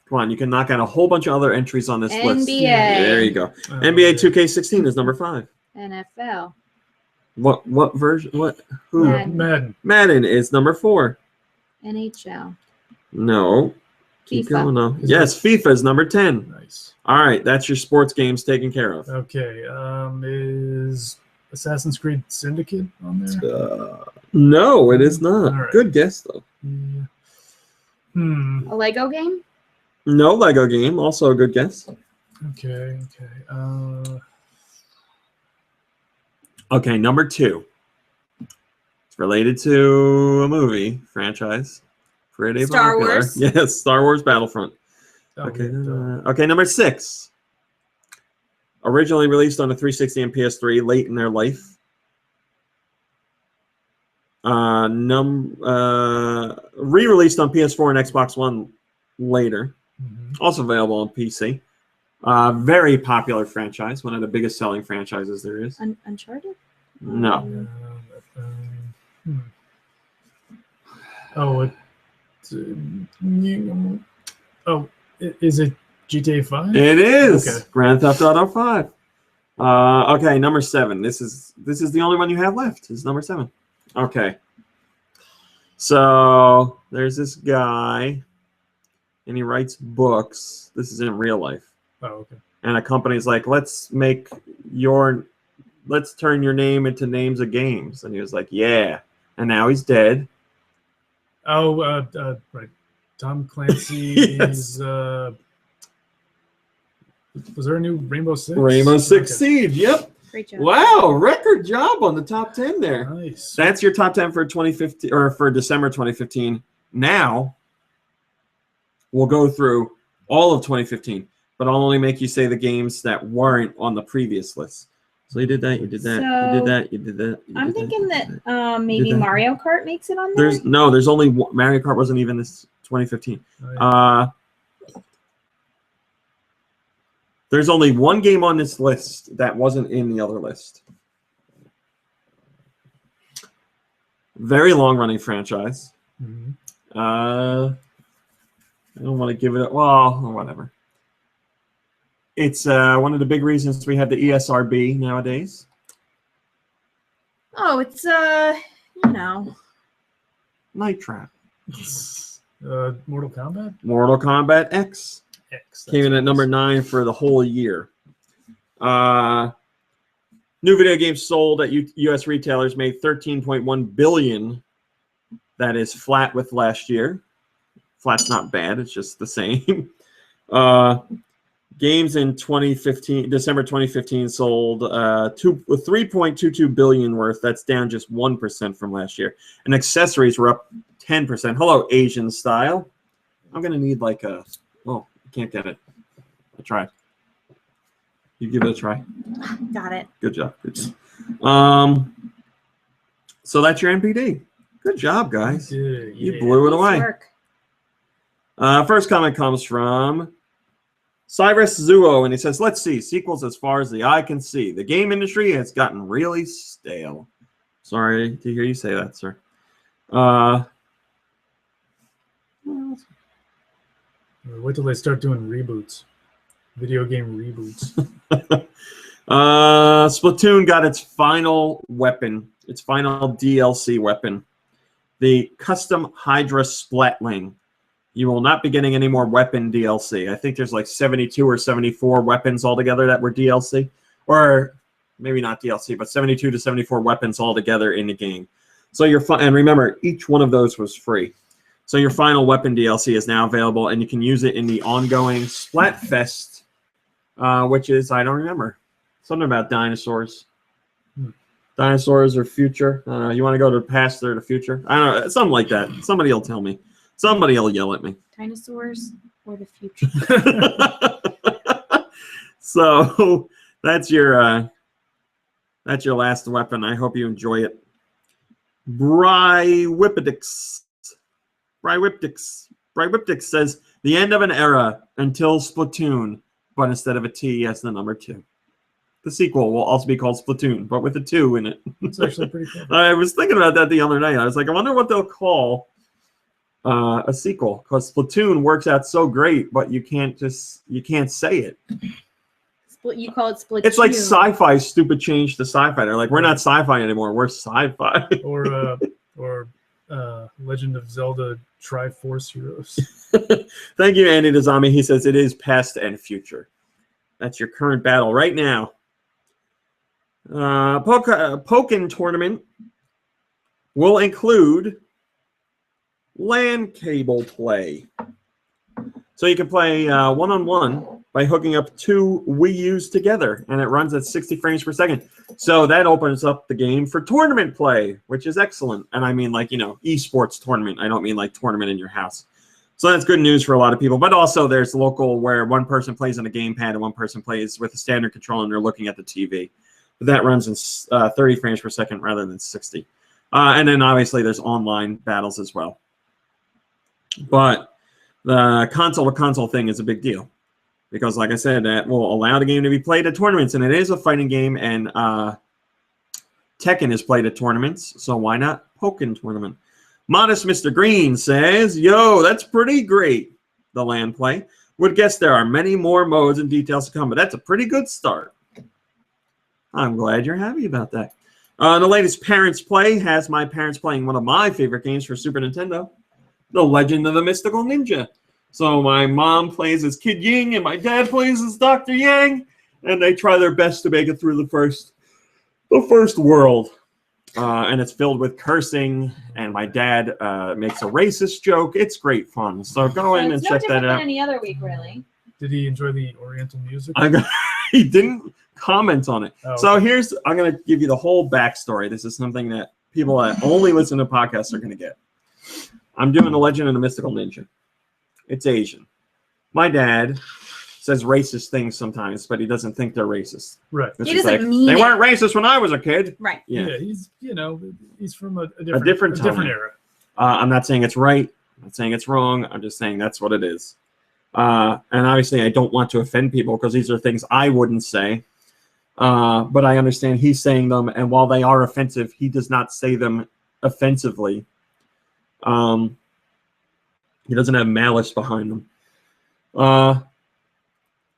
Come on, you can knock out a whole bunch of other entries on this list. NBA. There you go. NBA 2K16 is number 5. NFL. What version? What? Who? Madden. Madden is number 4. NHL. No. Keep FIFA. going though. Is Yes, FIFA is number 10. Nice. All right, that's your sports games taken care of. Okay. Is Assassin's Creed Syndicate on there? No, it is not. All right. Good guess though. Yeah. A Lego game? No Lego game. Also a good guess. Okay. Okay, number 2. It's related to a movie franchise. Pretty Star popular. Wars? Yes, Star Wars Battlefront. Oh, Okay. yeah, Okay, number 6. Originally released on the 360 and PS3 late in their life. Re-released on PS4 and Xbox One later. Mhm. Also available on PC. Very popular franchise. One of the biggest selling franchises there is. Uncharted? No. Oh, is it GTA 5? It is. Okay. Grand Theft Auto 5. Okay, number 7. This is the only one you have left. Is number 7. Okay. So there's this guy, and he writes books. This is in real life. Oh, okay. And a company's like, let's turn your name into names of games. And he was like, yeah. And now he's dead. Oh, right. Tom Clancy's. Was there a new Rainbow Six? Rainbow Six Okay. Siege. Yep. Great job. Wow, record job on the top 10 there. Nice. That's your top 10 for 2015 or for December 2015. Now we'll go through all of 2015, but I'll only make you say the games that weren't on the previous list. So you did that, you did that, you did that, you did that. I'm thinking that maybe that. Mario Kart makes it on there. There's only one, Mario Kart wasn't even this 2015. Oh, yeah. There's only one game on this list that wasn't in the other list. Very long-running franchise. Mhm. I don't want to give it. Well, whatever. It's one of the big reasons we have the ESRB nowadays. Oh, it's Night Trap. Mortal Kombat? Mortal Kombat X X. came in at number 9 for the whole year. New video games sold at U.S. retailers made $13.1 billion. That is flat with last year. Flat's not bad. It's just the same. Games in December 2015 sold 3.22 billion worth. That's down just 1% from last year. And accessories were up 10%. Hello, Asian style. I'm gonna need like a. Oh, I can't get it. I tried. You give it a try. Got it. Good job. Good job. So that's your NPD. Good job, guys. You blew it away. Work. First comment comes from Cyrus Zuo, and he says, let's see, sequels as far as the eye can see. The game industry has gotten really stale. Sorry to hear you say that, sir. Wait till they start doing reboots. Video game reboots. Splatoon got its final weapon, its final DLC weapon. The custom Hydra Splatling. You will not be getting any more weapon DLC. I think there's like 72 or 74 weapons altogether that were DLC. Or maybe not DLC, but 72 to 74 weapons altogether in the game. So and remember, each one of those was free. So your final weapon DLC is now available, and you can use it in the ongoing Splatfest, which is, I don't remember, something about dinosaurs. Dinosaurs or future. You want to go to the past or the future? I don't know, something like that. Somebody will tell me. Somebody will yell at me. Dinosaurs or the future. So that's your last weapon. I hope you enjoy it. Brywiptix says the end of an era until Splatoon, but instead of a T as the number 2. The sequel will also be called Splatoon, but with a 2 in it. It's actually pretty cool. I was thinking about that the other night. I was like, I wonder what they'll call a sequel, because Splatoon works out so great, but you can't say it. You call it Splatoon. It's like sci-fi stupid change to sci-fi. They're like, we're not sci-fi anymore. We're sci-fi. or Legend of Zelda Triforce Heroes. Thank you, Andy Dazami. He says it is past and future. That's your current battle right now. Pokken tournament will include LAN cable play. So you can play one-on-one by hooking up 2 Wii U's together, and it runs at 60 frames per second. So that opens up the game for tournament play, which is excellent. And I mean, like, esports tournament. I don't mean like tournament in your house. So that's good news for a lot of people. But also there's local where one person plays on a gamepad and one person plays with a standard controller and they're looking at the TV. But that runs in 30 frames per second rather than 60. And then obviously there's online battles as well. But the console-to-console thing is a big deal. Because like I said, that will allow the game to be played at tournaments. And it is a fighting game, and Tekken is played at tournaments. So why not Pokken tournament? Modest Mr. Green says, yo, that's pretty great, the LAN play. Would guess there are many more modes and details to come, but that's a pretty good start. I'm glad you're happy about that. The latest Parents Play has my parents playing one of my favorite games for Super Nintendo, The Legend of the Mystical Ninja. So my mom plays as Kid Ying and my dad plays as Dr. Yang, and they try their best to make it through the first world. And it's filled with cursing, and my dad makes a racist joke. It's great fun. So go in and check that out. Than any other week, really. Did he enjoy the Oriental music? He didn't comment on it. Oh, so okay. I'm going to give you the whole backstory. This is something that people that only listen to podcasts are going to get. I'm doing The Legend of the Mystical Ninja. It's Asian. My dad says racist things sometimes, but he doesn't think they're racist. Right. He doesn't mean they it. weren't racist when I was a kid. Right. Yeah, he's from a different era. I'm not saying it's right. I'm not saying it's wrong. I'm just saying that's what it is. And obviously, I don't want to offend people because these are things I wouldn't say. But I understand he's saying them, and while they are offensive, he does not say them offensively. He doesn't have malice behind them.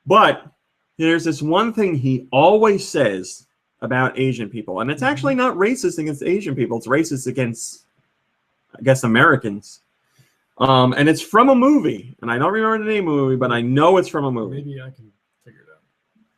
But there's this one thing he always says about Asian people, and it's actually not racist against Asian people. It's racist against, I guess, Americans. And it's from a movie, and I don't remember the name of the movie, but I know it's from a movie. Maybe I can figure it out.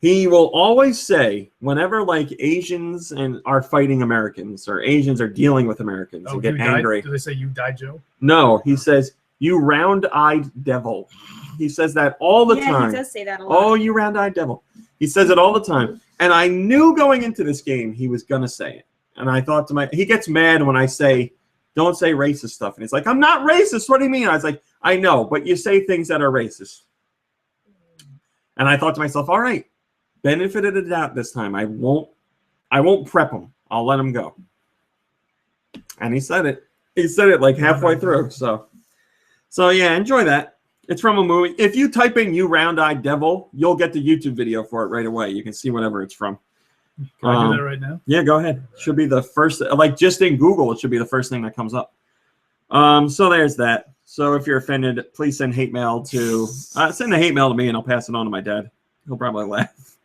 He will always say, whenever like Asians are fighting Americans, or Asians are dealing with Americans and get angry. Do they say "You die, Joe"? No, he says, "You round-eyed devil." He says that all the time. Yeah, he does say that a lot. Oh, you round-eyed devil. He says it all the time. And I knew going into this game he was going to say it. And I thought he gets mad when I say, don't say racist stuff. And he's like, I'm not racist. What do you mean? I was like, I know, but you say things that are racist. And I thought to myself, all right, benefit of the doubt this time. I won't prep him. I'll let him go. And he said it. He said it like halfway through. So yeah, enjoy that. It's from a movie. If you type in "You Round-Eyed Devil," you'll get the YouTube video for it right away. You can see whatever it's from. Can I do that right now? Yeah, go ahead. Should be the first, like just in Google, it should be the first thing that comes up. So there's that. So if you're offended, please send hate mail to, send the hate mail to me and I'll pass it on to my dad. He'll probably laugh.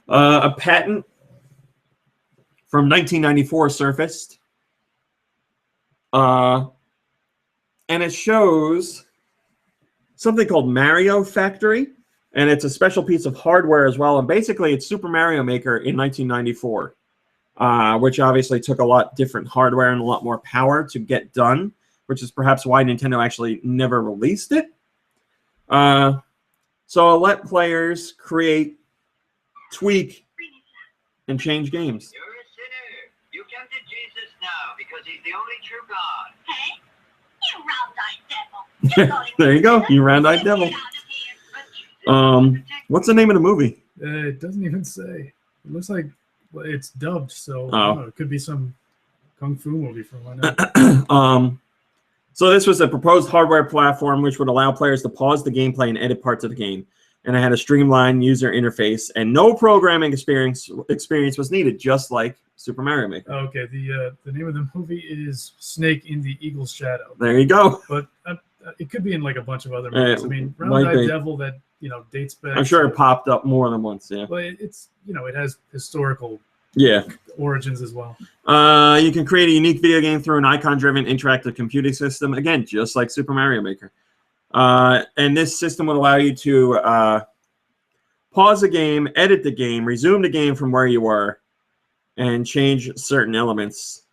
A patent from 1994 surfaced. And it shows something called Mario Factory. And it's a special piece of hardware as well. And basically, it's Super Mario Maker in 1994, which obviously took a lot different hardware and a lot more power to get done, which is perhaps why Nintendo actually never released it. So I'll let players create, tweak, and change games. You're a sinner. You come to Jesus now because he's the only true God. Hey, you round-eyed devil. There you go. You round-eyed devil. What's the name of the movie? It doesn't even say. It looks like it's dubbed, so Oh. I don't know, it could be some kung fu movie from why not? So this was a proposed hardware platform which would allow players to pause the gameplay and edit parts of the game. And it had a streamlined user interface, and no programming experience was needed, just like Super Mario Maker. Okay, the name of the movie is Snake in the Eagle's Shadow. There you go. But it could be in like a bunch of other movies. I mean, might be. Round-Eyed Devil that dates back. I'm sure it popped up more than once. Yeah. But it's it has historical origins as well. You can create a unique video game through an icon-driven interactive computing system. Again, just like Super Mario Maker. And this system would allow you to pause the game, edit the game, resume the game from where you were, and change certain elements.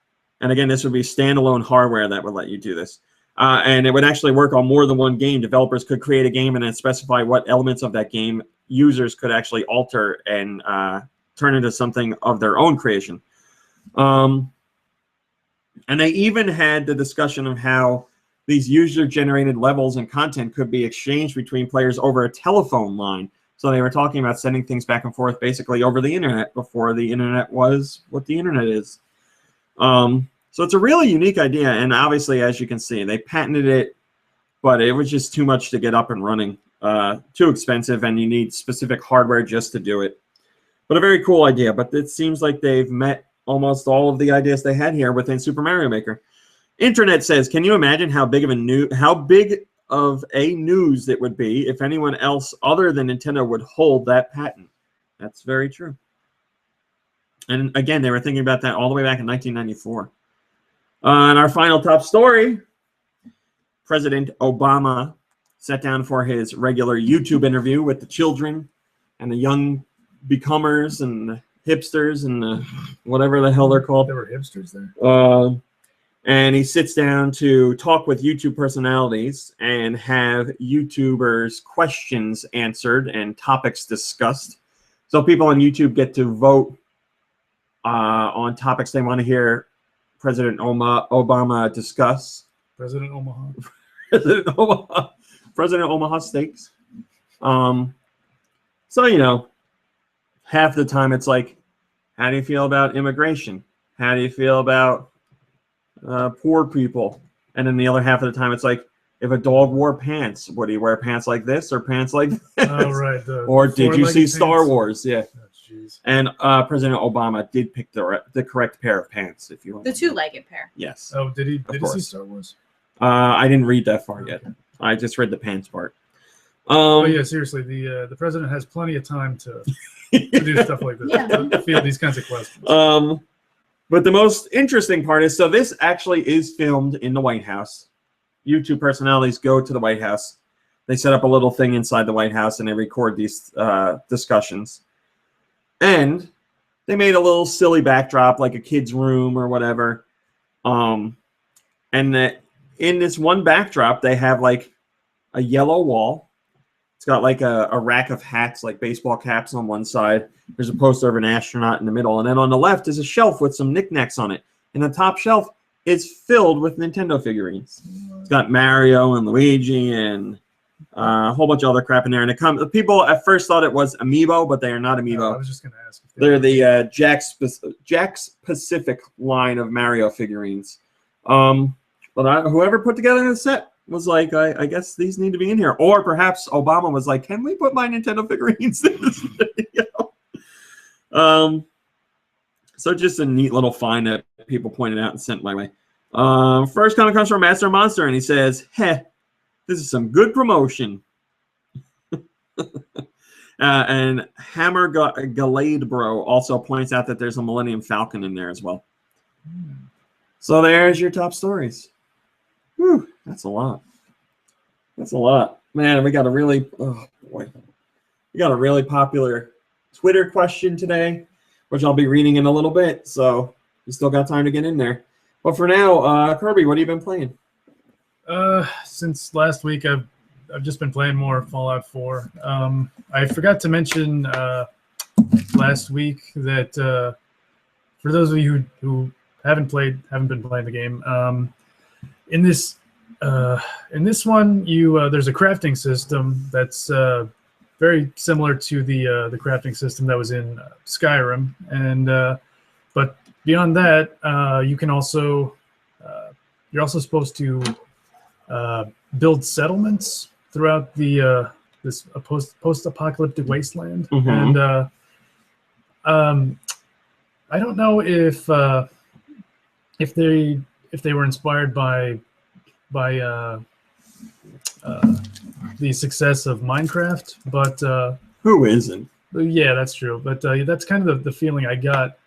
And again, this would be standalone hardware that would let you do this. And it would actually work on more than one game. Developers could create a game and then specify what elements of that game users could actually alter and turn into something of their own creation. And they even had the discussion of how these user-generated levels and content could be exchanged between players over a telephone line. So they were talking about sending things back and forth basically over the internet before the internet was what the internet is. So it's a really unique idea, and obviously, as you can see, they patented it, but it was just too much to get up and running, too expensive, and you need specific hardware just to do it. But a very cool idea, but it seems like they've met almost all of the ideas they had here within Super Mario Maker. Internet says, can you imagine how big of a news it would be if anyone else other than Nintendo would hold that patent? That's very true. And again, they were thinking about that all the way back in 1994. And our final top story, President Obama sat down for his regular YouTube interview with the children and the young becomers and the hipsters and the whatever the hell they're called. There were hipsters there? And he sits down to talk with YouTube personalities and have YouTubers' questions answered and topics discussed. So people on YouTube get to vote on topics they want to hear President Obama discuss. President Omaha. President Omaha Steaks. So, half the time it's like, how do you feel about immigration? How do you feel about poor people? And then the other half of the time it's like, if a dog wore pants, would he wear pants like this or pants like this? Oh, right. Or did you see pants? Star Wars? Yeah. Oh, and President Obama did pick the correct pair of pants, if you want. The two-legged pair. Yes. Oh, did he? Did he course. see Star Wars? I didn't read that far yet. I just read the pants part. Oh yeah, seriously, the president has plenty of time to do stuff like this. Yeah. To field these kinds of questions. But the most interesting part is, so this actually is filmed in the White House. YouTube personalities go to the White House. They set up a little thing inside the White House and they record these discussions. And they made a little silly backdrop, like a kid's room or whatever. And in this one backdrop, they have like a yellow wall. It's got like a rack of hats, like baseball caps on one side. There's a poster of an astronaut in the middle. And then on the left is a shelf with some knickknacks on it. And the top shelf is filled with Nintendo figurines. It's got Mario and Luigi and a whole bunch of other crap in there. And the people at first thought it was amiibo, but they are not amiibo. I was just going to ask. They're the Jack's Pacific line of Mario figurines. But whoever put together the set was like, I guess these need to be in here. Or perhaps Obama was like, can we put my Nintendo figurines in this video? So just a neat little find that people pointed out and sent my way. First comment comes from Master Monster, and he says, heh, this is some good promotion. And Hammer Galade Bro also points out that there's a Millennium Falcon in there as well. So there's your top stories. Whew, that's a lot. That's a lot. Man, we got a really, oh boy. We got a really popular Twitter question today, which I'll be reading in a little bit. So you still got time to get in there. But for now, Kirby, what have you been playing? Since last week, I've just been playing more Fallout 4. I forgot to mention last week that for those of you who haven't been playing the game, in this one, there's a crafting system that's very similar to the crafting system that was in Skyrim, and but beyond that, you can also you're also supposed to build settlements throughout the this post-apocalyptic wasteland. Mm-hmm. And I don't know if they were inspired by the success of Minecraft, but who isn't? Yeah, that's true. But that's kind of the feeling I got.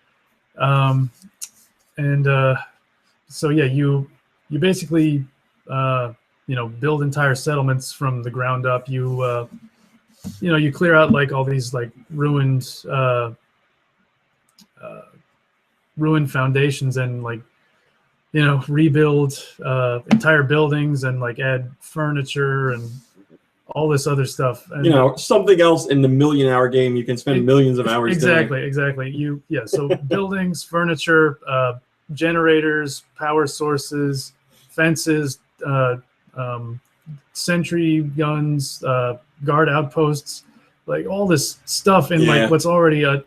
So yeah, you basically build entire settlements from the ground up. You clear out like all these like ruined foundations and like rebuild entire buildings and like add furniture and all this other stuff. And, something else in the million-hour game you can spend millions of hours doing. Exactly. So buildings, furniture, generators, power sources, fences, sentry guns, guard outposts, like all this stuff in like what's already a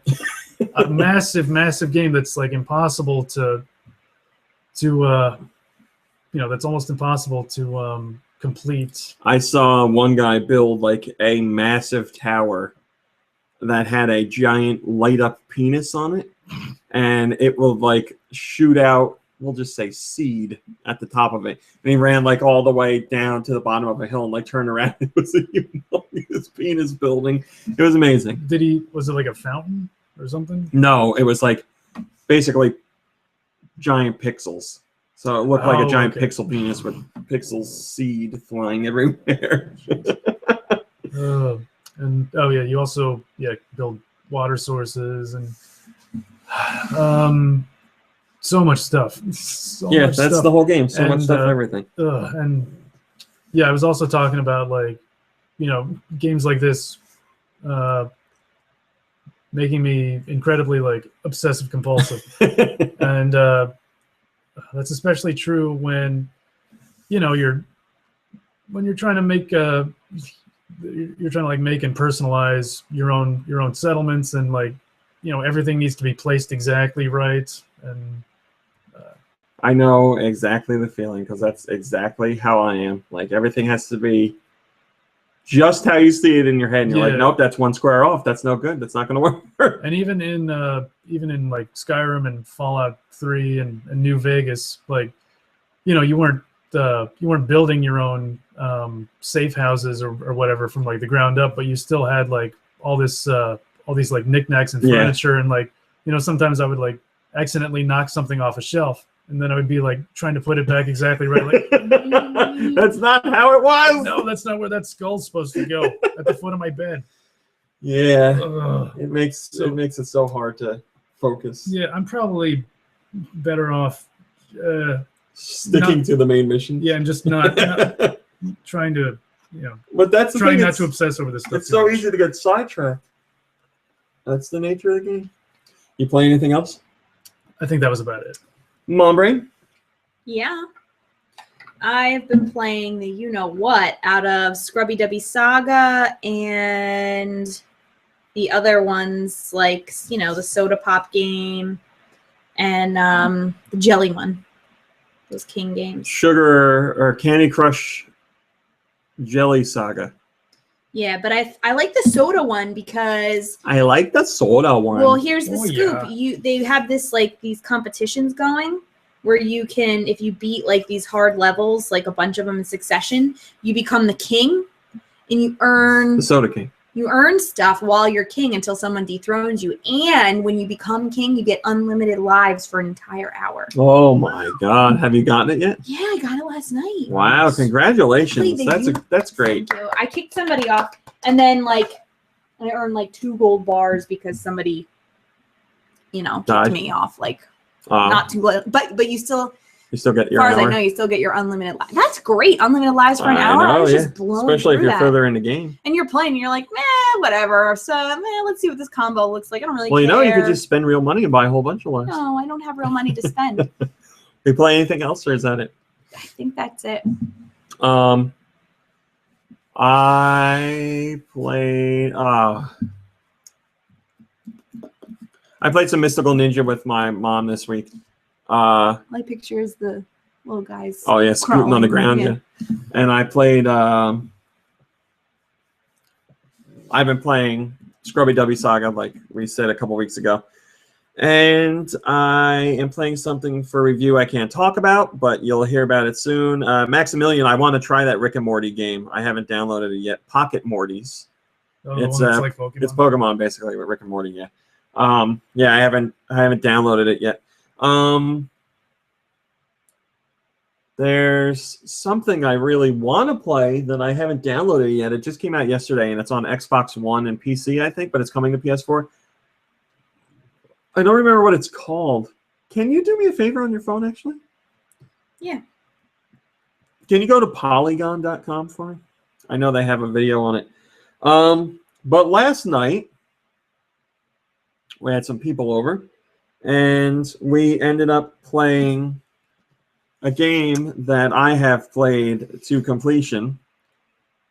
massive game that's like impossible to that's almost impossible to complete. I saw one guy build like a massive tower that had a giant light up penis on it, and it will like shoot out, we'll just say seed at the top of it. And he ran like all the way down to the bottom of a hill and like turned around. It was a humongous penis building. It was amazing. Was it like a fountain or something? No, it was like basically giant pixels. So it looked like a giant pixel penis with pixel seed flying everywhere. You also build water sources and so much stuff. That's the whole game. So much stuff and everything. I was also talking about like, games like this making me incredibly like obsessive compulsive. And that's especially true when you're trying to make make and personalize your own settlements, and like everything needs to be placed exactly right. And I know exactly the feeling, because that's exactly how I am. Like everything has to be just how you see it in your head, and you're like, nope, that's one square off. That's no good. That's not going to work. And even in like Skyrim and Fallout 3 and New Vegas, like you weren't building your own safe houses or whatever from like the ground up, but you still had like all these like knickknacks and furniture, and like sometimes I would like accidentally knock something off a shelf, and then I would be like trying to put it back exactly right. Like, That's not how it was. no, that's not where that skull's supposed to go. At the foot of my bed. Yeah, Ugh. it makes it so hard to focus. Yeah, I'm probably better off Sticking to the main mission. Yeah, and just not trying to, But that's the trying thing, not to obsess over this stuff. It's so easy to get sidetracked. That's the nature of the game. You play anything else? I think that was about it. Mom Brain? Yeah. I've been playing the you-know-what out of Scrubby Dubby Saga and the other ones like, the Soda Pop game and the Jelly one. Those King games. Sugar or Candy Crush Jelly Saga. Yeah, but I like the soda one because I like the soda one. well, here's the scoop. Yeah. They have these competitions going where you can, if you beat like these hard levels, like a bunch of them in succession, you become the king and you earn The Soda King. You earn stuff while you're king until someone dethrones you. And when you become king, you get unlimited lives for an entire hour. Oh my God! Have you gotten it yet? Yeah, I got it last night. Wow! Congratulations. That's great. Thank you. I kicked somebody off, and then I earned 2 gold bars because somebody, kicked Died. me off. Not too late, but you still. You still get As your far as I hour. know, you still get your unlimited lives. That's great. Unlimited lives for an hour. I was just blown Especially if through you're that. further in the game. And you're playing, and you're like, whatever. So, let's see what this combo looks like. I don't really Well, care. you could just spend real money and buy a whole bunch of lives. No, I don't have real money to spend. You play anything else, or is that it? I think that's it. I played. I played some Mystical Ninja with my mom this week. My picture is the little guys. Oh yeah, scooting on the ground. Yeah. Yeah. And I played. I've been playing Scrubby Dubby Saga, like we said a couple weeks ago, and I am playing something for review I can't talk about, but you'll hear about it soon. Maximilian, I want to try that Rick and Morty game. I haven't downloaded it yet. Pocket Morty's. Oh, It's the one that's like Pokemon. It's Pokemon basically with Rick and Morty. Yeah. Yeah, I haven't downloaded it yet. There's something I really want to play that I haven't downloaded yet. It just came out yesterday, and it's on Xbox One and PC, I think, but it's coming to PS4. I don't remember what it's called. Can you do me a favor on your phone, actually? Yeah. Can you go to polygon.com for me? I know they have a video on it. But last night, we had some people over, and we ended up playing a game that I have played to completion,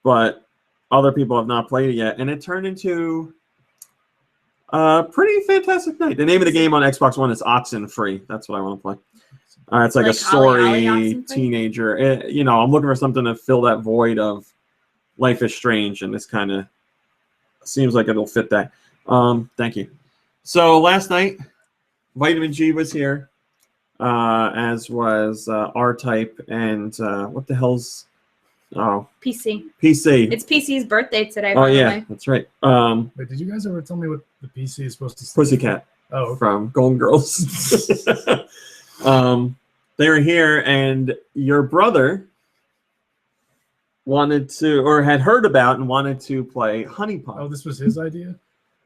but other people have not played it yet, and it turned into a pretty fantastic night. The name of the game on Xbox One is Oxenfree. That's what I want to play. It's like a story Oxenfree? teenager. I'm looking for something to fill that void of Life is Strange, and this kind of seems like it'll fit that. Thank you. So last night, Vitamin G was here, as was R-Type, and what the hell's PC. PC. It's PC's birthday today. Oh by the yeah, way. that's right. Wait, did you guys ever tell me what the PC is supposed to say? Pussycat. Oh, okay. From Golden Girls. They were here, and your brother wanted to, or had heard about and wanted to play Honeypop. Oh, this was his idea?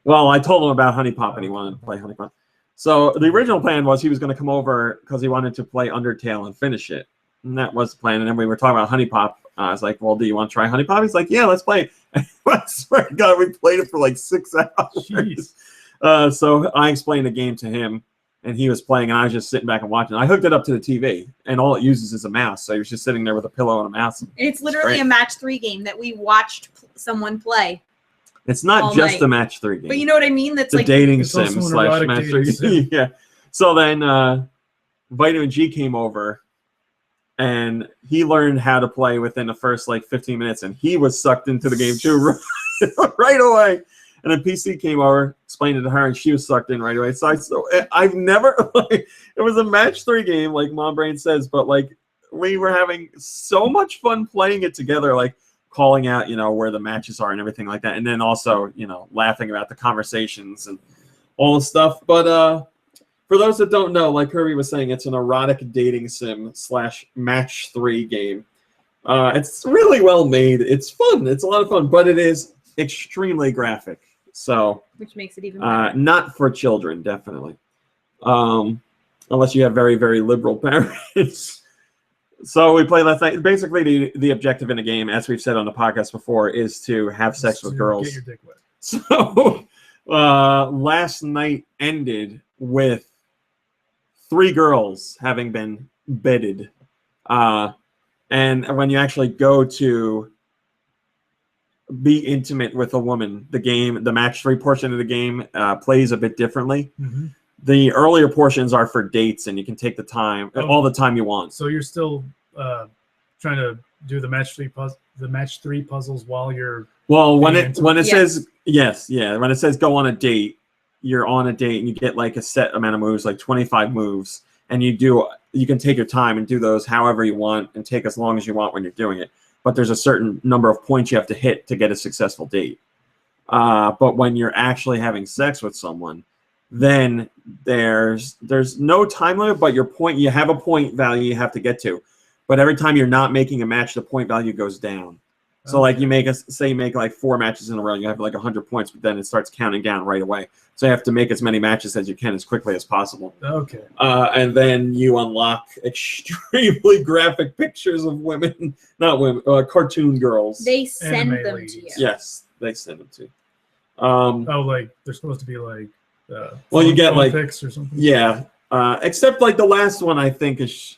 Well, I told him about Honeypop, and he wanted to play Honeypop. So the original plan was he was going to come over because he wanted to play Undertale and finish it. And that was the plan. And then we were talking about Honeypop. I was like, well, do you want to try Honeypop? He's like, yeah, let's play. I swear to God, we played it for like 6 hours. Jeez. So I explained the game to him, and he was playing, and I was just sitting back and watching. I hooked it up to the TV, and all it uses is a mouse. So he was just sitting there with a pillow and a mouse. It's literally great. a match 3 game that we watched someone play. It's not all just night. a match 3 game. But you know what I mean? That's It's a like dating It's also sim an slash erotic match dating 3 sim. Yeah. So then Vitamin G came over, and he learned how to play within the first 15 minutes, and he was sucked into the game too right away. And then PC came over, explained it to her, and she was sucked in right away. So I've never it was a match 3 game, like Mom Brain says, but we were having so much fun playing it together, calling out, where the matches are and everything like that, and then also, laughing about the conversations and all the stuff. But For those that don't know, like Kirby was saying, it's an erotic dating sim / match 3 game. It's really well made. It's fun. It's a lot of fun, but it is extremely graphic. So, which makes it even better. Not for children, definitely. Unless you have very, very liberal parents. So we played last night. Basically, the objective in the game, as we've said on the podcast before, is to have sex with girls. Get your dick wet. So last night ended with 3 girls having been bedded. And when you actually go to be intimate with a woman, the match 3 portion of the game plays a bit differently. Mm-hmm. The earlier portions are for dates, and you can take the time, all the time you want. So you're still trying to do the match 3 puzzles while you're. Well, when it says when it says go on a date, you're on a date and you get like a set amount of moves, like 25 moves, and you can take your time and do those however you want and take as long as you want when you're doing it. But there's a certain number of points you have to hit to get a successful date. But when you're actually having sex with someone, then there's no time limit, but you have a point value you have to get to. But every time you're not making a match, the point value goes down. So like you make like 4 matches in a row, you have like 100 points, but then it starts counting down right away. So you have to make as many matches as you can as quickly as possible. Okay. And then you unlock extremely graphic pictures of women, not women, cartoon girls. They send Anime them ladies. to you. Yes, they send them to you. Like they're supposed to be like. Well, you get like pics or something. Yeah, except like the last one, I think is.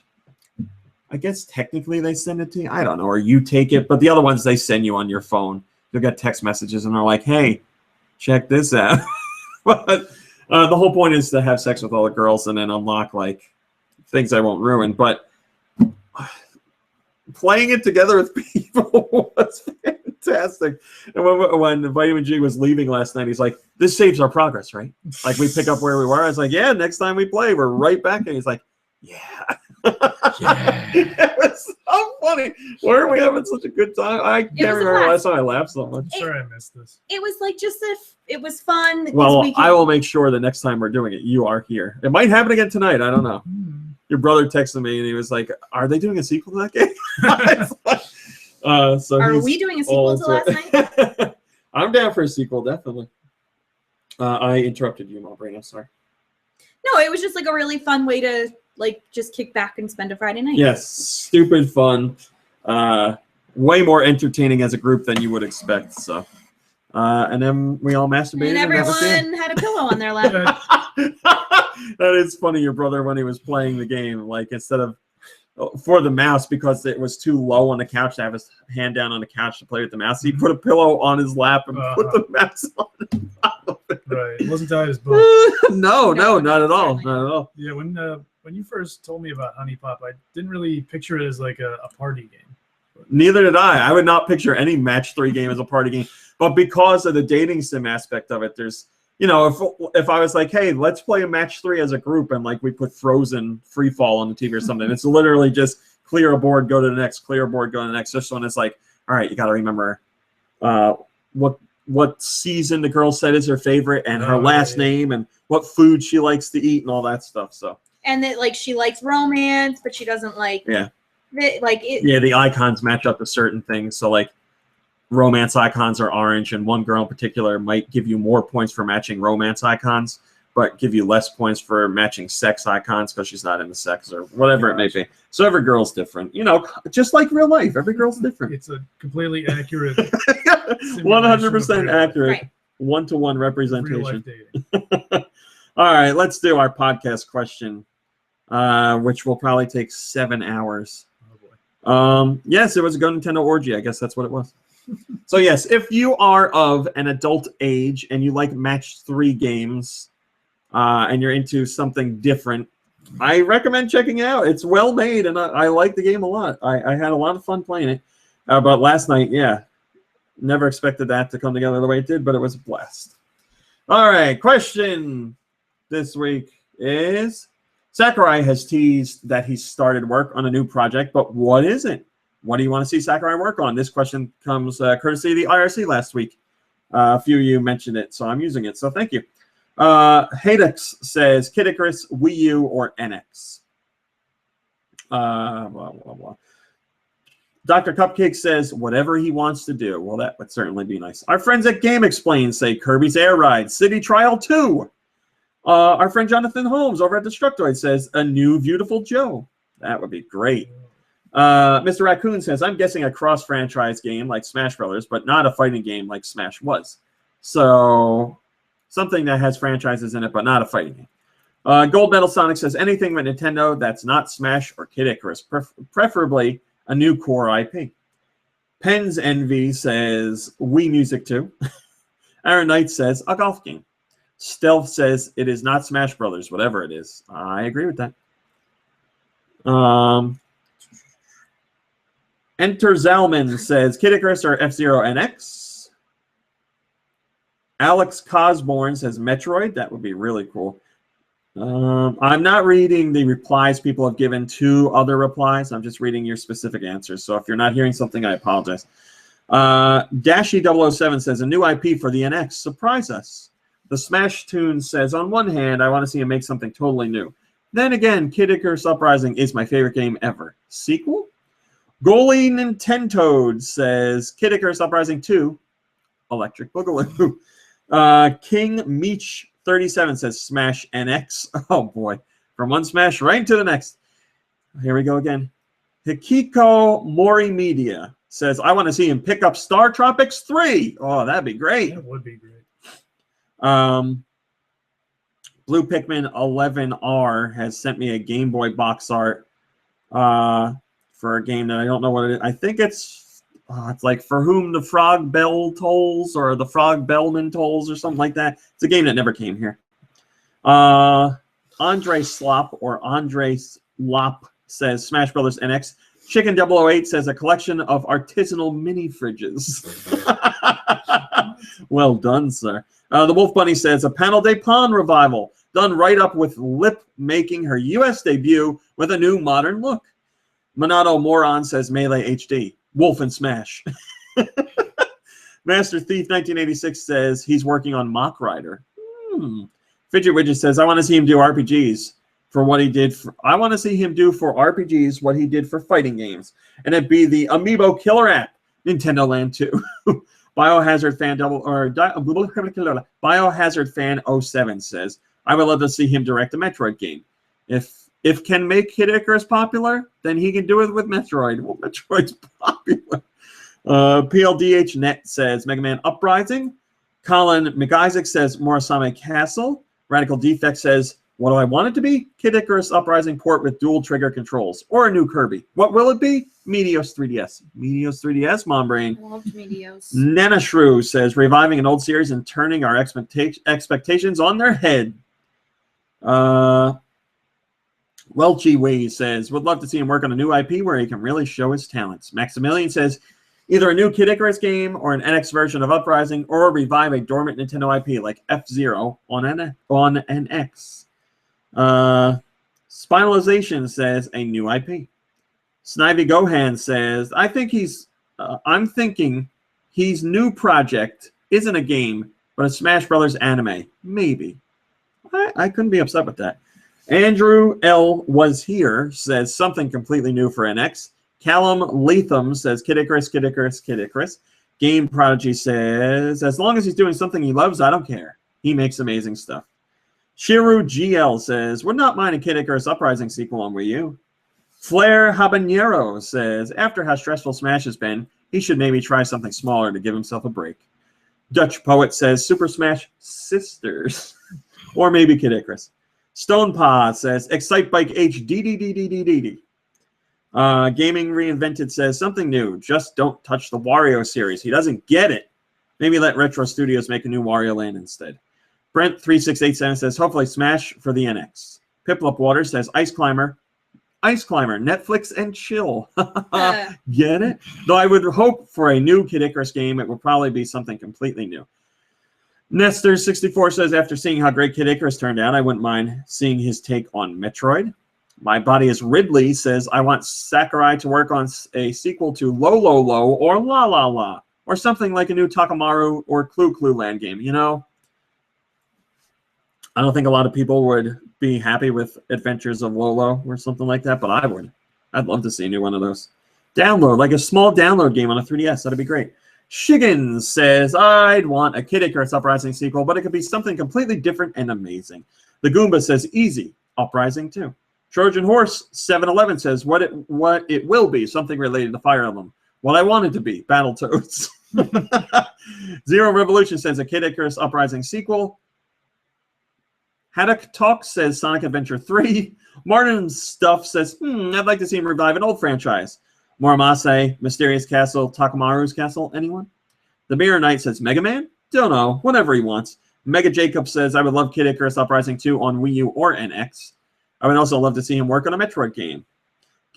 I guess technically they send it to you. I don't know, or you take it. But the other ones they send you on your phone. You'll get text messages and they're like, "Hey, check this out." But the whole point is to have sex with all the girls and then unlock like things I won't ruin. But playing it together with people was fantastic. And when Vitamin G was leaving last night, he's like, "This saves our progress, right? Like we pick up where we were." I was like, "Yeah, next time we play, we're right back." And he's like, "Yeah." Yeah. It was so funny. Why are we having such a good time? I can't remember the last time I laughed so much. I'm sorry I missed this. It was like it was fun. Well, I will make sure the next time we're doing it, you are here. It might happen again tonight. I don't know. Your brother texted me and he was like, "Are they doing a sequel to that game?" So are we doing a sequel to last night? I'm down for a sequel, definitely. I interrupted you, my brain. I'm sorry. No, it was just like a really fun way to like just kick back and spend a Friday night. Yes, stupid fun. Way more entertaining as a group than you would expect. So, and then we all masturbated. And everyone had a pillow on their lap. That is funny. Your brother, when he was playing the game, like instead of for the mouse, because it was too low on the couch to have his hand down on the couch to play with the mouse, he put a pillow on his lap and put the mouse on top of it. Right, it wasn't tied as both. No, not at all. Certainly. Not at all. Yeah, when you first told me about Honeypop, I didn't really picture it as like a party game. Neither did I. I would not picture any match 3 game as a party game, but because of the dating sim aspect of it, there's, you know, if I was like, "Hey, let's play a match 3 as a group," and like we put Frozen Free Fall on the TV or something, it's literally just clear a board, go to the next, clear a board, go to the next. This one is like, all right, you got to remember what season the girl said is her favorite and her last name and what food she likes to eat and all that stuff. So. And that like she likes romance, but she doesn't like the icons match up to certain things. So like romance icons are orange, and one girl in particular might give you more points for matching romance icons, but give you less points for matching sex icons because she's not into sex or whatever it may be. So every girl's different, you know, just like real life. Every girl's different. It's a completely accurate, 100% accurate, Right. 1-to-1 representation. real life dating. All right, let's do our podcast question, which will probably take 7 hours. Oh boy. Yes, it was a GoNintendo orgy. I guess that's what it was. So yes, if you are of an adult age and you like match 3 games, and you're into something different, I recommend checking it out. It's well made, and I like the game a lot. I had a lot of fun playing it. But last night, never expected that to come together the way it did, but it was a blast. All right, question this week is, Sakurai has teased that he started work on a new project, but what is it? What do you want to see Sakurai work on? This question comes courtesy of the IRC last week. A few of you mentioned it, so I'm using it, so thank you. Hadex says Kid Icarus, Wii U, or NX. Blah, blah, blah. Dr. Cupcake says whatever he wants to do. Well, that would certainly be nice. Our friends at Game Explain say Kirby's Air Ride, City Trial 2. Our friend Jonathan Holmes over at Destructoid says a new Beautiful Joe. That would be great. Mr. Raccoon says, I'm guessing a cross-franchise game like Smash Brothers, but not a fighting game like Smash was. So something that has franchises in it, but not a fighting game. Gold Medal Sonic says anything with Nintendo that's not Smash or Kid Icarus, preferably a new core IP. Penn's Envy says Wii Music 2. Aaron Knight says a golf game. Stealth says it is not Smash Brothers, whatever it is. I agree with that. Enter Zalman says Kid Icarus or F-Zero NX. Alex Cosborn says Metroid. That would be really cool. I'm not reading the replies people have given to other replies. I'm just reading your specific answers. So if you're not hearing something, I apologize. Dashy007 says a new IP for the NX. Surprise us. The Smash Tune says, on one hand, I want to see him make something totally new. Then again, Kid Icarus Uprising is my favorite game ever. Sequel? Goalie Nintendo says Kid Icarus Uprising 2, Electric Boogaloo. King Meech 37 says Smash NX. Oh boy, from one Smash right into the next. Here we go again. Hikiko Mori Media says I want to see him pick up Star Tropics 3. Oh, that'd be great. That would be great. Blue Pikmin 11R has sent me a Game Boy box art for a game that I don't know what it is. I think it's like For Whom the Frog Bell Tolls or The Frog Bellman Tolls or something like that. It's a game that never came here. Andre Slop or Andre Slop says Smash Brothers NX. Chicken 008 says a collection of artisanal mini fridges. Well done, sir. The Wolf Bunny says a Panel de Pon revival done right up with Lip making her U.S. debut with a new modern look. Monado Moron says Melee HD. Wolf and Smash. Master Thief 1986 says he's working on Mock Rider. Fidget Widget says I want to see him do RPGs for what he did. I want to see him do for RPGs what he did for fighting games, and it'd be the Amiibo Killer app, Nintendo Land 2. Biohazard fan Biohazard fan 07 says I would love to see him direct a Metroid game. If can make Kid Icarus popular, then he can do it with Metroid. Well, Metroid's popular. PLDH Net says Mega Man Uprising. Colin McIsaac says Morasame Castle. Radical Defect says, what do I want it to be? Kid Icarus Uprising port with dual trigger controls. Or a new Kirby. What will it be? Meteos 3DS. Meteos 3DS, Mom Brain. Loved Meteos. Nana Shrew says, reviving an old series and turning our expectations on their head. Welchie Way says, would love to see him work on a new IP where he can really show his talents. Maximilian says, either a new Kid Icarus game or an NX version of Uprising or revive a dormant Nintendo IP like F-Zero on NX. Spinalization says a new IP. Snivy Gohan says, I'm thinking his new project isn't a game, but a Smash Brothers anime. Maybe. I couldn't be upset with that. Andrew L. was here says something completely new for NX. Callum Latham says Kid Icarus, Kid Icarus, Kid Icarus. Game Prodigy says, as long as he's doing something he loves, I don't care. He makes amazing stuff. Shiru GL says, would not mind a Kid Icarus Uprising sequel on Wii U. Flair Habanero says, after how stressful Smash has been, he should maybe try something smaller to give himself a break. Dutch Poet says, Super Smash Sisters. Or maybe Kid Icarus. Stone Pa says, Excite Bike HD. Gaming Reinvented says, something new. Just don't touch the Wario series. He doesn't get it. Maybe let Retro Studios make a new Wario Land instead. Brent3687 says, hopefully Smash for the NX. Piplup Water says, Ice Climber, Netflix and chill. Get it? Though I would hope for a new Kid Icarus game, it would probably be something completely new. Nestor64 says, after seeing how great Kid Icarus turned out, I wouldn't mind seeing his take on Metroid. My Body is Ridley says, I want Sakurai to work on a sequel to Lo Lo Lo or La La La, or something like a new Takamaru or Clue Clue Land game, you know? I don't think a lot of people would be happy with Adventures of Lolo or something like that, but I would. I'd love to see a new one of those. Download, like a small download game on a 3DS. That'd be great. Shiggins says, I'd want a Kid Icarus Uprising sequel, but it could be something completely different and amazing. The Goomba says, easy. Uprising too. Trojan Horse 711 says, what it will be, something related to Fire Emblem. What I want it to be, Battletoads. Zero Revolution says, a Kid Icarus Uprising sequel. Haddock Talk says, Sonic Adventure 3. Martin Stuff says, I'd like to see him revive an old franchise. Moramase, Mysterious Castle, Takamaru's Castle. Anyone? The Mirror Knight says, Mega Man? Don't know. Whatever he wants. Mega Jacob says, I would love Kid Icarus Uprising 2 on Wii U or NX. I would also love to see him work on a Metroid game.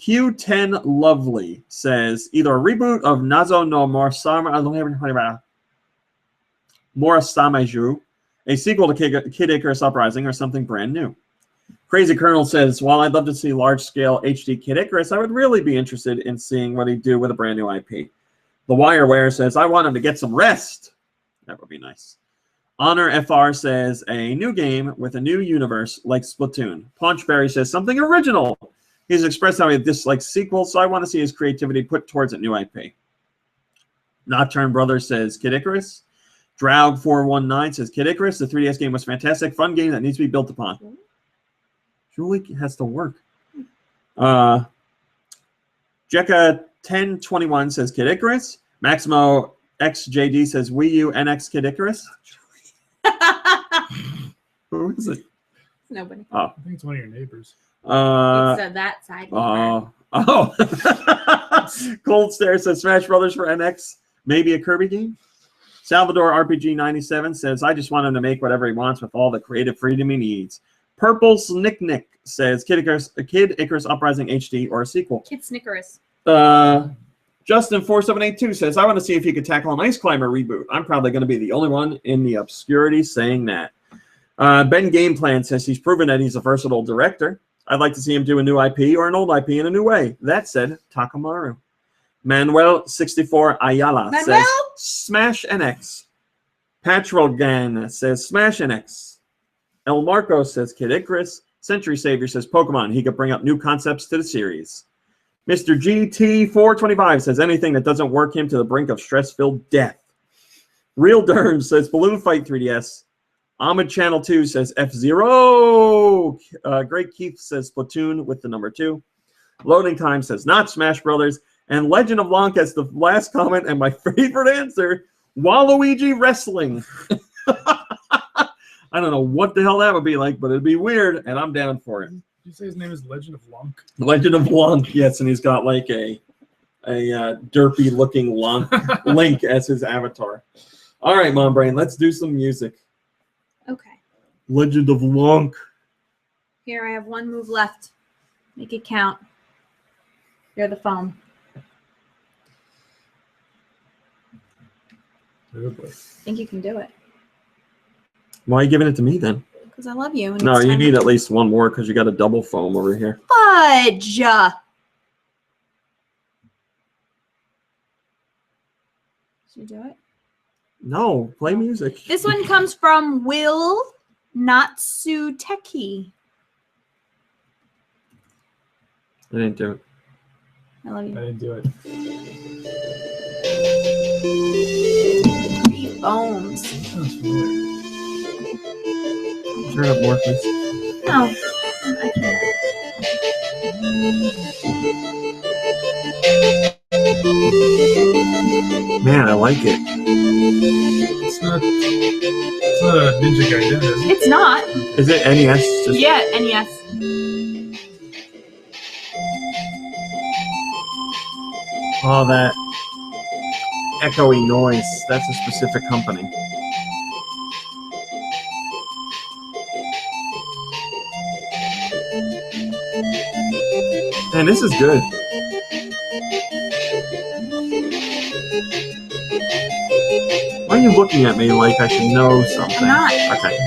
Q10 Lovely says, either a reboot of Nazo no Morasameju, a sequel to Kid Icarus Uprising, or something brand new. Crazy Colonel says, while I'd love to see large-scale HD Kid Icarus, I would really be interested in seeing what he'd do with a brand new IP. The Wireware says, I want him to get some rest. That would be nice. Honor FR says, a new game with a new universe like Splatoon. Punchberry says, something original. He's expressed how he dislikes sequels, so I want to see his creativity put towards a new IP. Nocturne Brothers says, Kid Icarus. Draug419 says, Kid Icarus, the 3DS game was fantastic. Fun game that needs to be built upon. Julie has to work. Jekka1021 says, Kid Icarus. Maximo XJD says, Wii U NX Kid Icarus. Who is it? Nobody. Oh. I think it's one of your neighbors. It's that side. Oh. Cold Stare says, Smash Brothers for NX. Maybe a Kirby game. Salvador RPG 97 says, I just want him to make whatever he wants with all the creative freedom he needs. Purple Snick says, Kid Icarus Uprising HD or a sequel. Kid Snickerus. Justin4782 says, I want to see if he could tackle an Ice Climber reboot. I'm probably going to be the only one in the obscurity saying that. Ben Gameplan says he's proven that he's a versatile director. I'd like to see him do a new IP or an old IP in a new way. That said, Takamaru. Manuel64 Ayala says, Smash NX. Patrolgan says, Smash NX. El Marco says, Kid Icarus. Century Savior says, Pokemon. He could bring up new concepts to the series. Mr. GT425 says, anything that doesn't work him to the brink of stress-filled death. Real Derm says, Balloon Fight 3DS. Ahmed Channel 2 says, F-Zero. Great Keith says, Splatoon with the number 2. Loading Time says, not Smash Brothers. And Legend of Lanka as the last comment and my favorite answer, Waluigi Wrestling. I don't know what the hell that would be like, but it'd be weird, and I'm down for it. Did you say his name is Legend of Lunk? Legend of Lunk, yes, and he's got like a derpy-looking Link as his avatar. All right, Mom Brain, let's do some music. Okay. Legend of Lunk. Here, I have one move left. Make it count. You're the phone. I think you can do it. Why are you giving it to me then? Because I love you. And No, you need at least one more because you got a double foam over here. Fudge! Should you do it? No, play music. This one comes from Will Natsuteki. I didn't do it. I love you. I didn't do it. 3 bones. Sounds familiar. Turn up more, please. No, I can't. Man, I like it. It's not a Ninja Gaiden, is it? It's not. Is it NES? Just Yeah, NES. all that echoey noise. That's a specific company. Man, this is good. Why are you looking at me like I should know something? I'm not. Okay.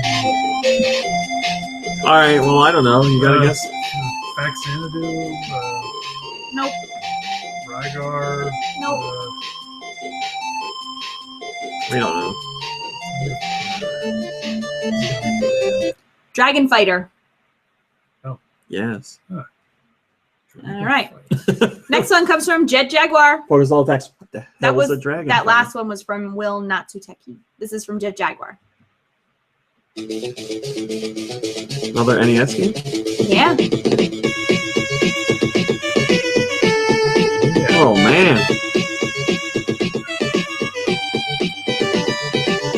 All right. Well, I don't know. You gotta guess. Faxanadu, Nope. Rygar. Nope. We don't know. Dragon Fighter. Yes. All right. Next one comes from Jet Jaguar. What was all text? What the hell That was a dragon? that fighter? last one was from Will Natsuteki. This is from Jet Jaguar. Another NES game? Yeah. Oh man.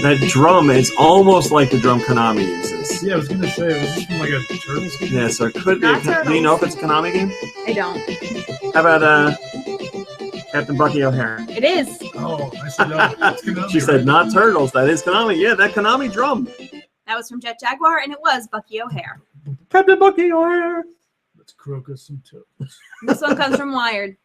That drum is almost like the drum Konami uses. Yeah, I was gonna say, was this from like a Turtles game? Yeah, so it could be. Not Do you Turtles. know if it's a Konami game? I don't. How about Captain Bucky O'Hare? It is. Oh, I said no. It's Konami, She said right? not Turtles. That is Konami. Yeah, that Konami drum. That was from Jet Jaguar, and it was Bucky O'Hare. Captain Bucky O'Hare. Let's crocus some toes. This one comes from Wired.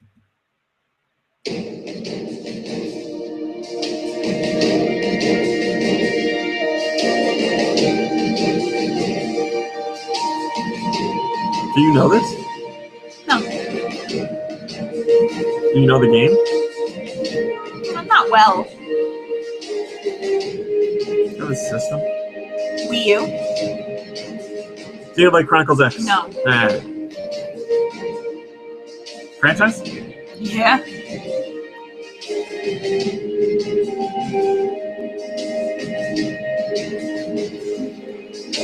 Do you know this? No, Do you know the game? I'm not well. Do you know the system? Wii U? Do you like Chronicles X? No. Nah. Franchise? Yeah.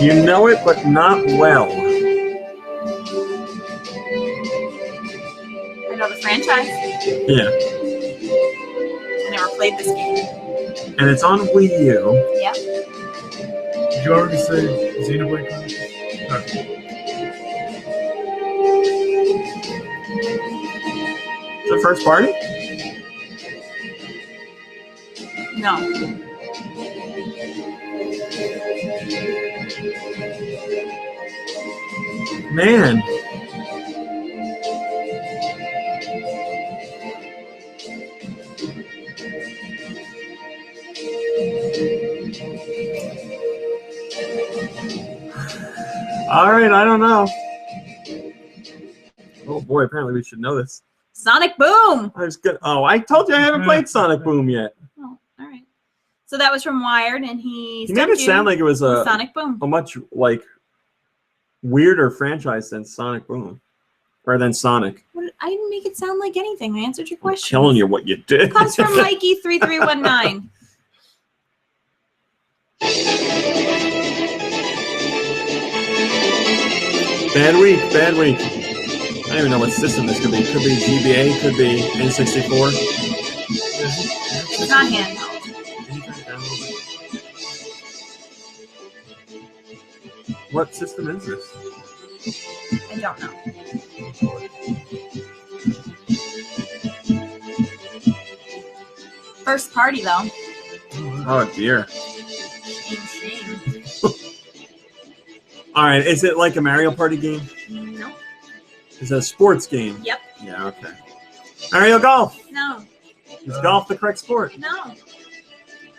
You know it, but not well. I know the franchise. Yeah. I never played this game. And it's on Wii U. Yeah. Did you already say Xenoblade Chronicles? Okay. Is it first party? No. Man. All right, I don't know. Oh boy, apparently we should know this. Sonic Boom. I was good. Oh, I told you I haven't played Sonic Boom yet. Oh, all right. So that was from Wired, and he You made it stumped sound like it was with a Sonic Boom. much like weirder franchise than Sonic Boom, or than Sonic. What, I didn't make it sound like anything. I answered your I'm question. telling you what you did. Comes from Mikey3319. Bad week, bad week. I don't even know what system this could be. Could be GBA, could be N64. It's not handheld. What system is this? I don't know. First party though. Oh dear. Shame. All right, is it like a Mario Party game? No. Is it a sports game? Yep. Yeah, okay. Mario Golf. No. Is golf the correct sport? No.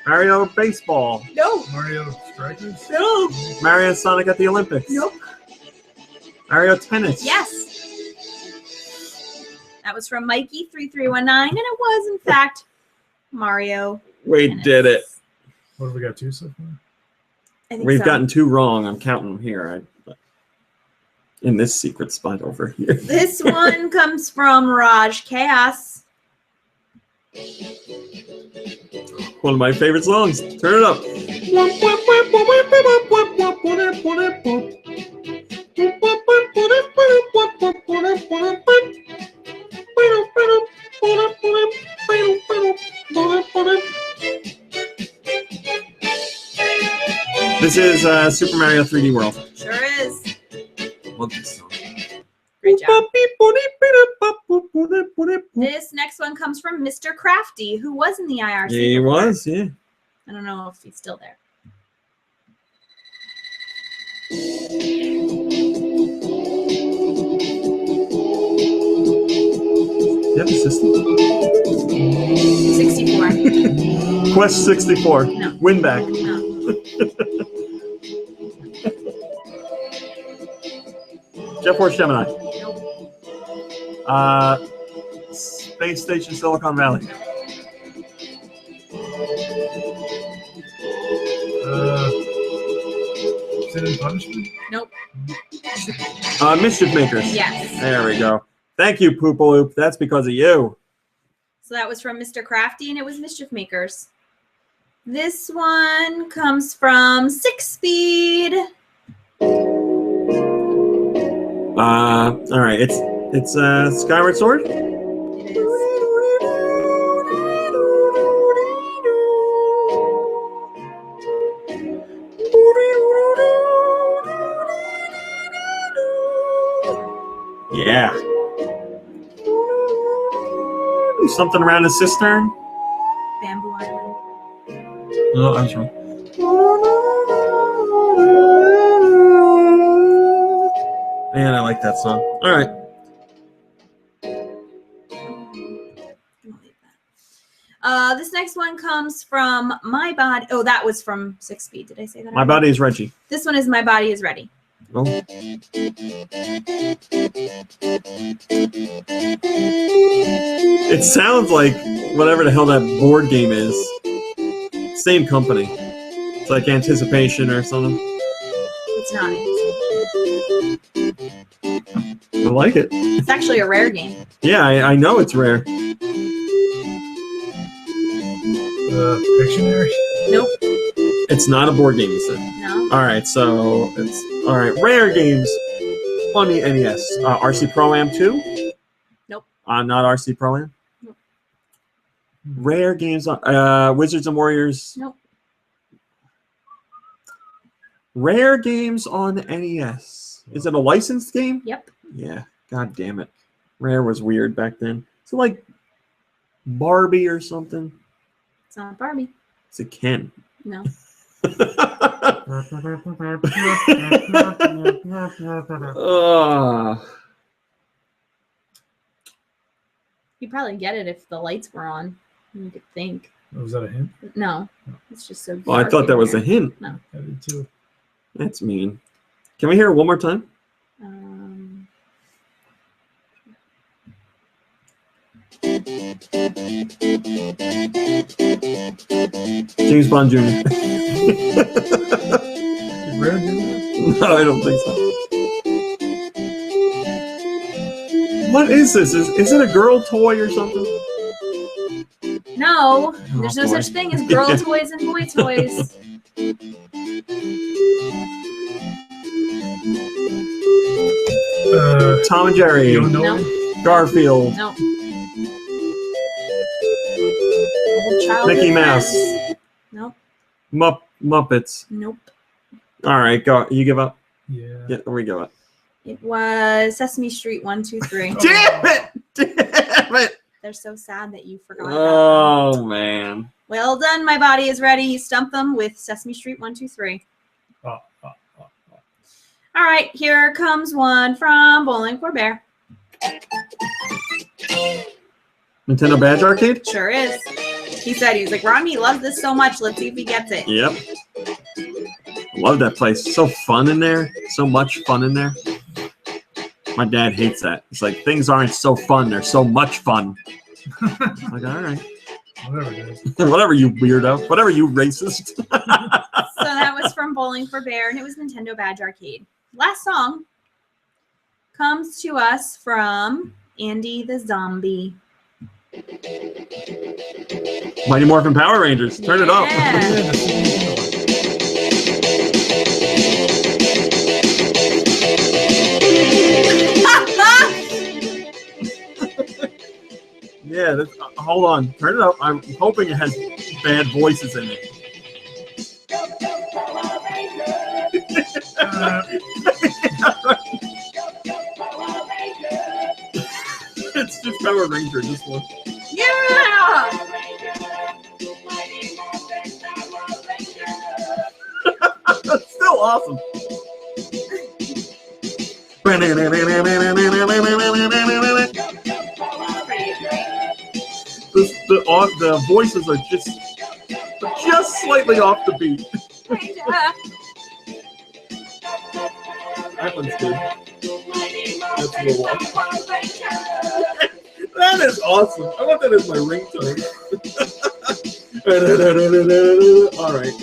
Mario Baseball. No. Mario Strikers? No. Mario and Sonic at the Olympics. Nope. Mario Tennis. Yes. That was from Mikey3319, and it was in fact Mario. We Tennis. did it. What have we got, 2 so far? I think We've so. gotten 2 wrong. I'm counting them here. In this secret spot over here. This one comes from Raj Chaos. One of my favorite songs. Turn it up. This is Super Mario 3D World. Sure is. Love this song. Great job. This next one comes from Mr. Crafty, who was in the IRC. He before. was, yeah. I don't know if he's still there. You have a system? 64. Quest 64. No. Win back. No. Jet Force Gemini. Nope. Space Station Silicon Valley. Sin and Punishment? Nope. Mischief Makers. Yes. There we go. Thank you, Poopaloop. That's because of you. So that was from Mr. Crafty, and it was Mischief Makers. This one comes from 6-Speed. All right. It's Skyward Sword. It is. Yeah. Something around a cistern. Bamboo Island. Oh, I was wrong. Man, I like that song. All right. This next one comes from My Body. Oh, that was from 6-Speed. Did I say that? My Body is Reggie. This one is My Body is Ready. Oh. It sounds like whatever the hell that board game is. Same company. It's like Anticipation or something. It's not. I like it. It's actually a rare game. Yeah, I know it's rare. Pictionary? Nope. It's not a board game, you said. No. All right, so it's all right. Rare games on the NES. RC Pro-Am 2? Nope. Not RC Pro-Am? Nope. Rare games on Wizards and Warriors. Nope. Rare games on the NES. Is it a licensed game? Yep. Yeah. God damn it. Rare was weird back then. Is it like Barbie or something? It's not Barbie. Is it Ken? No. You'd probably get it if the lights were on. You could think. Was that a hint? No. It's just so. Well, I dark thought in that was a here. hint. No. I did too. That's mean. Can we hear it one more time? James Bond Jr. Rare game? No, I don't think so. What is this? Is it a girl toy or something? No. There's no boy. such thing as girl toys and boy toys. Tom and Jerry. You don't know? No. Garfield. No. Old childhood Mickey Mouse. friends. Nope. Muppets. Nope. All right, go. You give up? Yeah. Yeah, we give up. It was Sesame Street 1, 2, 3. Damn it! Damn it! They're so sad that you forgot about Oh, man. them. Well done, My Body is Ready. You stumped them with Sesame Street 1, 2, 3. Oh. All right, here comes one from Bowling for Bear. Nintendo Badge Arcade? Sure is. He said, he was like, Rodney loves this so much. Let's see if he gets it. Yep. Love that place. So fun in there. So much fun in there. My dad hates that. It's like, things aren't so fun. They're so much fun. I'm like, all right. Whatever it is. Whatever, you weirdo. Whatever, you racist. So that was from Bowling for Bear, and it was Nintendo Badge Arcade. Last song comes to us from Andy the Zombie. Mighty Morphin Power Rangers. Turn it up. Yeah, that's, hold on. Turn it up. I'm hoping it has bad voices in it. It's just Power Ranger, this one. Yeah! That's still awesome. The voices are just slightly off the beat. That one's good. That's a little off. That is awesome. I want that as my ringtone. All right.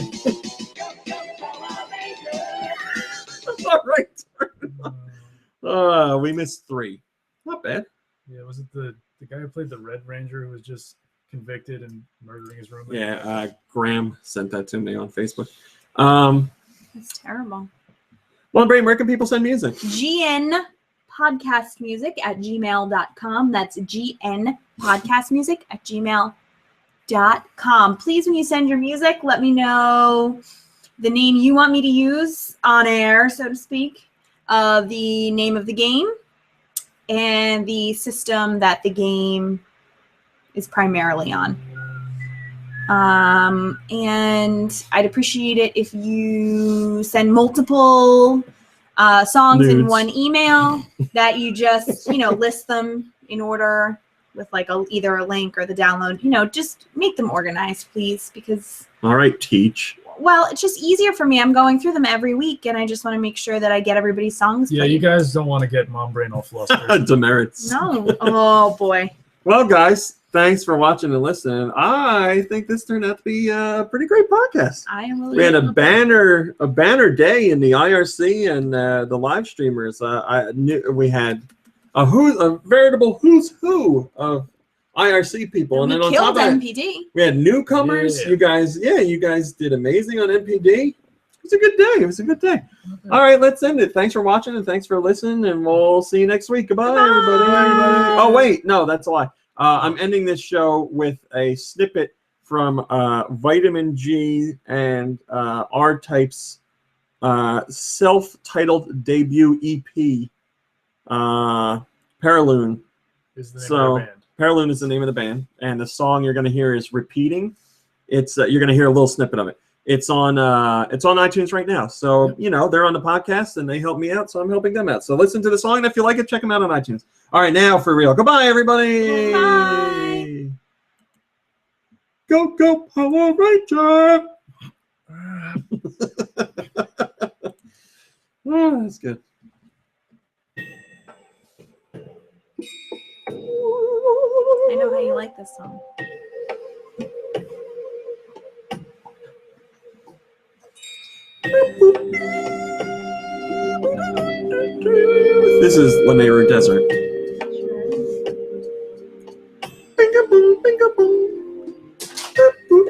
we missed 3. Not bad. Yeah, was it the guy who played the Red Ranger who was just convicted and murdering his roommate? Yeah, Graham sent that to me on Facebook. That's terrible. Well, Brain, where can people send music? gnpodcastmusic@gmail.com. That's gnpodcastmusic@gmail.com. Please, when you send your music, let me know the name you want me to use on air, so to speak, the name of the game, and the system that the game is primarily on. And I'd appreciate it if you send multiple songs in Nudes. one email that you just, list them in order with like either a link or the download. Just make them organized, please, because All right, Teach. well, it's just easier for me. I'm going through them every week, and I just want to make sure that I get everybody's songs Yeah, played. you guys don't want to get Mom Brain all flustered. Demerits. No. Oh, boy. Well, guys, thanks for watching and listening. I think this turned out to be a pretty great podcast. I am really We had a banner day in the IRC and the live streamers. I knew we had a veritable who's who of IRC people, and we then on killed top of that, MPD. we had newcomers. Yeah. You guys did amazing on MPD. It was a good day. It was a good day. All right, let's end it. Thanks for watching and thanks for listening, and we'll see you next week. Goodbye, everybody. Oh wait, no, that's a lie. I'm ending this show with a snippet from Vitamin G and R-Type's self-titled debut EP, Paraloon. Is the name of the band. Paraloon is the name of the band, and the song you're going to hear is Repeating. It's you're going to hear a little snippet of it. It's on iTunes right now. So, they're on the podcast, and they help me out, so I'm helping them out. So listen to the song, and if you like it, check them out on iTunes. All right, now for real. Goodbye, everybody. Bye. Go, Power Ranger. Oh, that's good. I know how you like this song. This is Lameru Desert. Binga boom, binga boom. Boop, boop.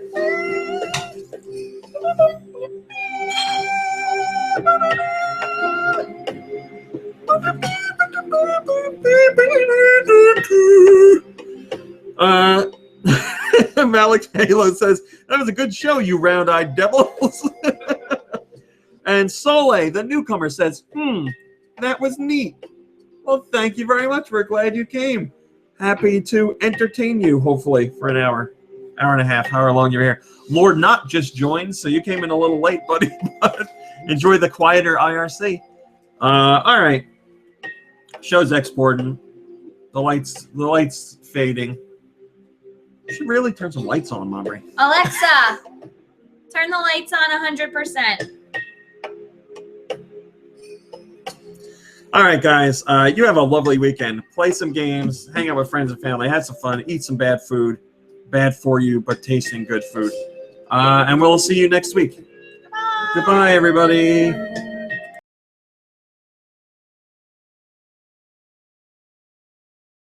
Alex Halo says, that was a good show, you round-eyed devils. And Soleil, the newcomer, says, that was neat. Well, thank you very much. We're glad you came. Happy to entertain you, hopefully, for an hour and a half, however long you're here. Lord Not just joined, so you came in a little late, buddy. But enjoy the quieter IRC. All right. Show's exporting. The lights fading. You should really turn some lights on, Mommy. Alexa, turn the lights on 100%. All right, guys. You have a lovely weekend. Play some games, hang out with friends and family, have some fun, eat some bad food. Bad for you, but tasting good food. And we'll see you next week. Bye. Goodbye, everybody.